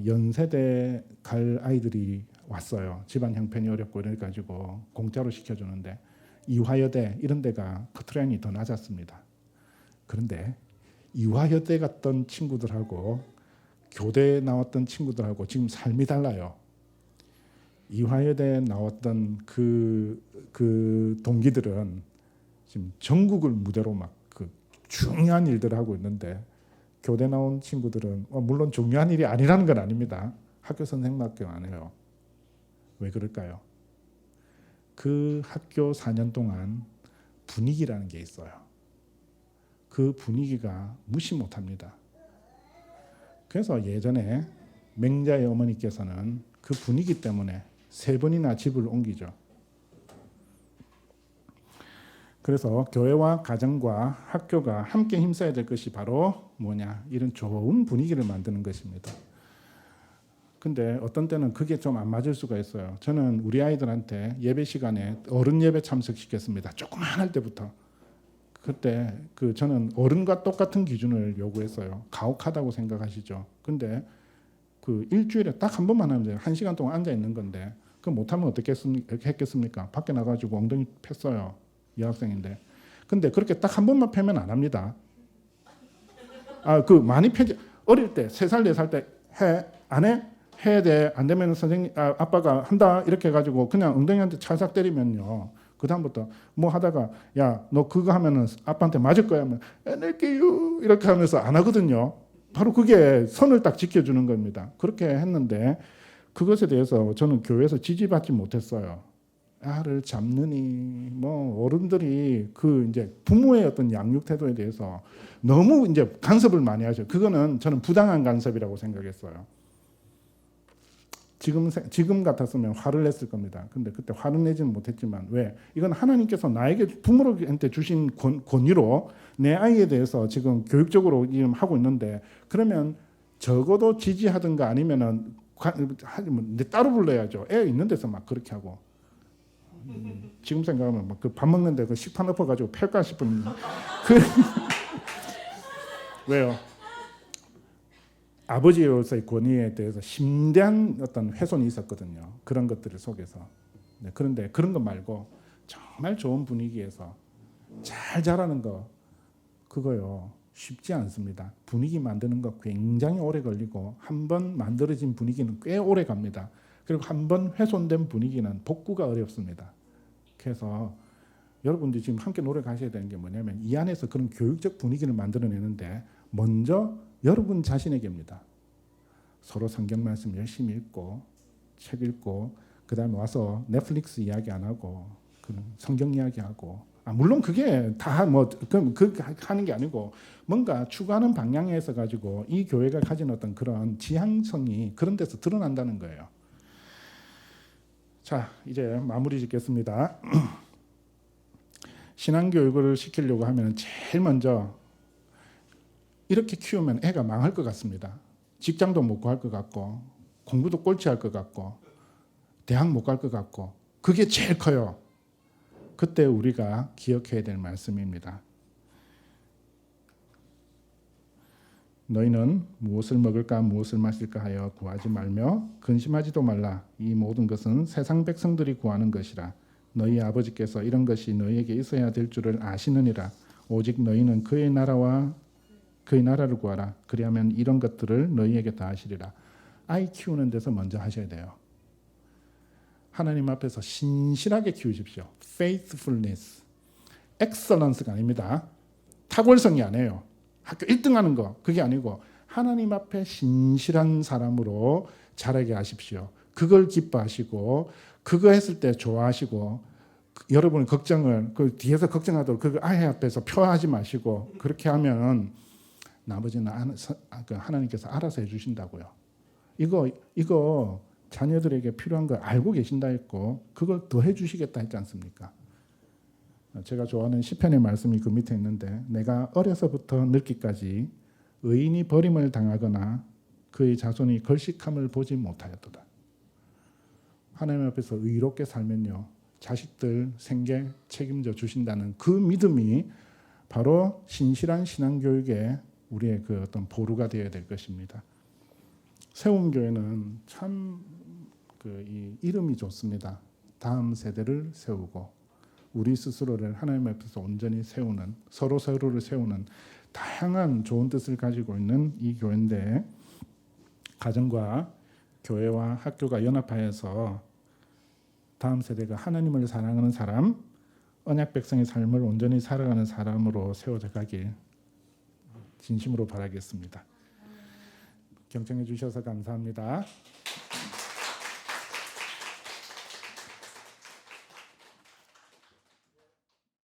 연세대 갈 아이들이 왔어요. 집안 형편이 어렵고 이래가지고 공짜로 시켜주는데 이화여대 이런 데가 커트라인이 더 낮았습니다. 그런데 이화여대 갔던 친구들하고 교대 나왔던 친구들하고 지금 삶이 달라요. 이화여대 나왔던 그 동기들은 지금 전국을 무대로 막 그 중요한 일들을 하고 있는데 교대 나온 친구들은 물론 중요한 일이 아니라는 건 아닙니다. 학교 선생님밖에 안 해요. 왜 그럴까요? 그 학교 4년 동안 분위기라는 게 있어요. 그 분위기가 무시 못합니다. 그래서 예전에 맹자의 어머니께서는 그 분위기 때문에 3번이나 집을 옮기죠. 그래서 교회와 가정과 학교가 함께 힘써야 될 것이 바로 뭐냐? 이런 좋은 분위기를 만드는 것입니다. 근데 어떤 때는 그게 좀 안 맞을 수가 있어요. 저는 우리 아이들한테 예배 시간에 어른 예배 참석시켰습니다. 조그만할 때부터. 그때 저는 어른과 똑같은 기준을 요구했어요. 가혹하다고 생각하시죠. 근데 일주일에 딱 한 번만 하면 돼요. 1시간 동안 앉아 있는 건데 그 못하면 어떻게 했겠습니까? 밖에 나가지고 엉덩이 폈어요. 여학생인데. 근데 그렇게 딱 한 번만 패면 안 합니다. 많이 패지. 어릴 때 3살 4살 때 해? 안 해? 해야 돼. 안 되면 선생님 아빠가 한다 이렇게 해가지고 그냥 엉덩이한테 찰싹 때리면요. 그 다음부터 뭐 하다가 야 너 그거 하면은 아빠한테 맞을 거야 하면 안 할게요 이렇게 하면서 안 하거든요. 바로 그게 선을 딱 지켜주는 겁니다. 그렇게 했는데 그것에 대해서 저는 교회에서 지지받지 못했어요. 아를 잡느니 뭐 어른들이 이제 부모의 어떤 양육 태도에 대해서 너무 이제 간섭을 많이 하죠. 그거는 저는 부당한 간섭이라고 생각했어요. 지금 같았으면 화를 냈을 겁니다. 근데 그때 화를 내지는 못했지만 왜? 이건 하나님께서 나에게 부모한테 주신 권위로 내 아이에 대해서 지금 교육적으로 지금 하고 있는데 그러면 적어도 지지하든가 아니면은 따로 불러야죠. 애 있는 데서 막 그렇게 하고. 지금 생각하면 막 밥 먹는데 식판 엎어가지고 팰까 싶은 왜요? 아버지로서의 권위에 대해서 심대한 어떤 훼손이 있었거든요. 그런 것들 속에서. 네, 그런데 그런 것 말고 정말 좋은 분위기에서 잘 자라는 거 그거요 쉽지 않습니다. 분위기 만드는 거 굉장히 오래 걸리고 한번 만들어진 분위기는 꽤 오래 갑니다. 그리고 한번 훼손된 분위기는 복구가 어렵습니다. 그래서 여러분들이 지금 함께 노력하셔야 되는 게 뭐냐면 이 안에서 그런 교육적 분위기를 만들어내는데 먼저 여러분 자신에게입니다. 서로 성경 말씀 열심히 읽고 책 읽고 그다음에 와서 넷플릭스 이야기 안 하고 성경 이야기하고 물론 그게 다 뭐 하는 게 아니고 뭔가 추구하는 방향에서 가지고 이 교회가 가진 어떤 그런 지향성이 그런 데서 드러난다는 거예요. 자, 이제 마무리 짓겠습니다. 신앙교육을 시키려고 하면 제일 먼저 이렇게 키우면 애가 망할 것 같습니다. 직장도 못 구할 것 같고 공부도 꼴찌할 것 같고 대학 못 갈 것 같고 그게 제일 커요. 그때 우리가 기억해야 될 말씀입니다. 너희는 무엇을 먹을까 무엇을 마실까 하여 구하지 말며 근심하지도 말라. 이 모든 것은 세상 백성들이 구하는 것이라. 너희 아버지께서 이런 것이 너희에게 있어야 될 줄을 아시느니라. 오직 너희는 그의 나라와 그의 나라를 구하라. 그리하면 이런 것들을 너희에게 다 하시리라. 아이 키우는 데서 먼저 하셔야 돼요. 하나님 앞에서 신실하게 키우십시오. faithfulness. excellence가 아닙니다. 탁월성이 아니에요. 학교 1등 하는 거 그게 아니고 하나님 앞에 신실한 사람으로 자라게 하십시오. 그걸 기뻐하시고 그거 했을 때 좋아하시고 여러분의 걱정을 뒤에서 걱정하도록 그걸 아이 앞에서 표하지 마시고 그렇게 하면 나머지는 하나님께서 알아서 해주신다고요. 이거 자녀들에게 필요한 걸 알고 계신다 했고 그걸 더 해주시겠다 했지 않습니까? 제가 좋아하는 시편의 말씀이 그 밑에 있는데 내가 어려서부터 늙기까지 의인이 버림을 당하거나 그의 자손이 걸식함을 보지 못하였도다. 하나님 앞에서 의롭게 살면요 자식들 생계 책임져 주신다는 그 믿음이 바로 신실한 신앙교육의 우리의 그 어떤 보루가 되어야 될 것입니다. 세움교회는 참 이 이름이 좋습니다. 다음 세대를 세우고 우리 스스로를 하나님 앞에서 온전히 세우는 서로를 세우는 다양한 좋은 뜻을 가지고 있는 이 교회인데 가정과 교회와 학교가 연합하여서 다음 세대가 하나님을 사랑하는 사람, 언약 백성의 삶을 온전히 살아가는 사람으로 세워져 가길 진심으로 바라겠습니다. 경청해 주셔서 감사합니다.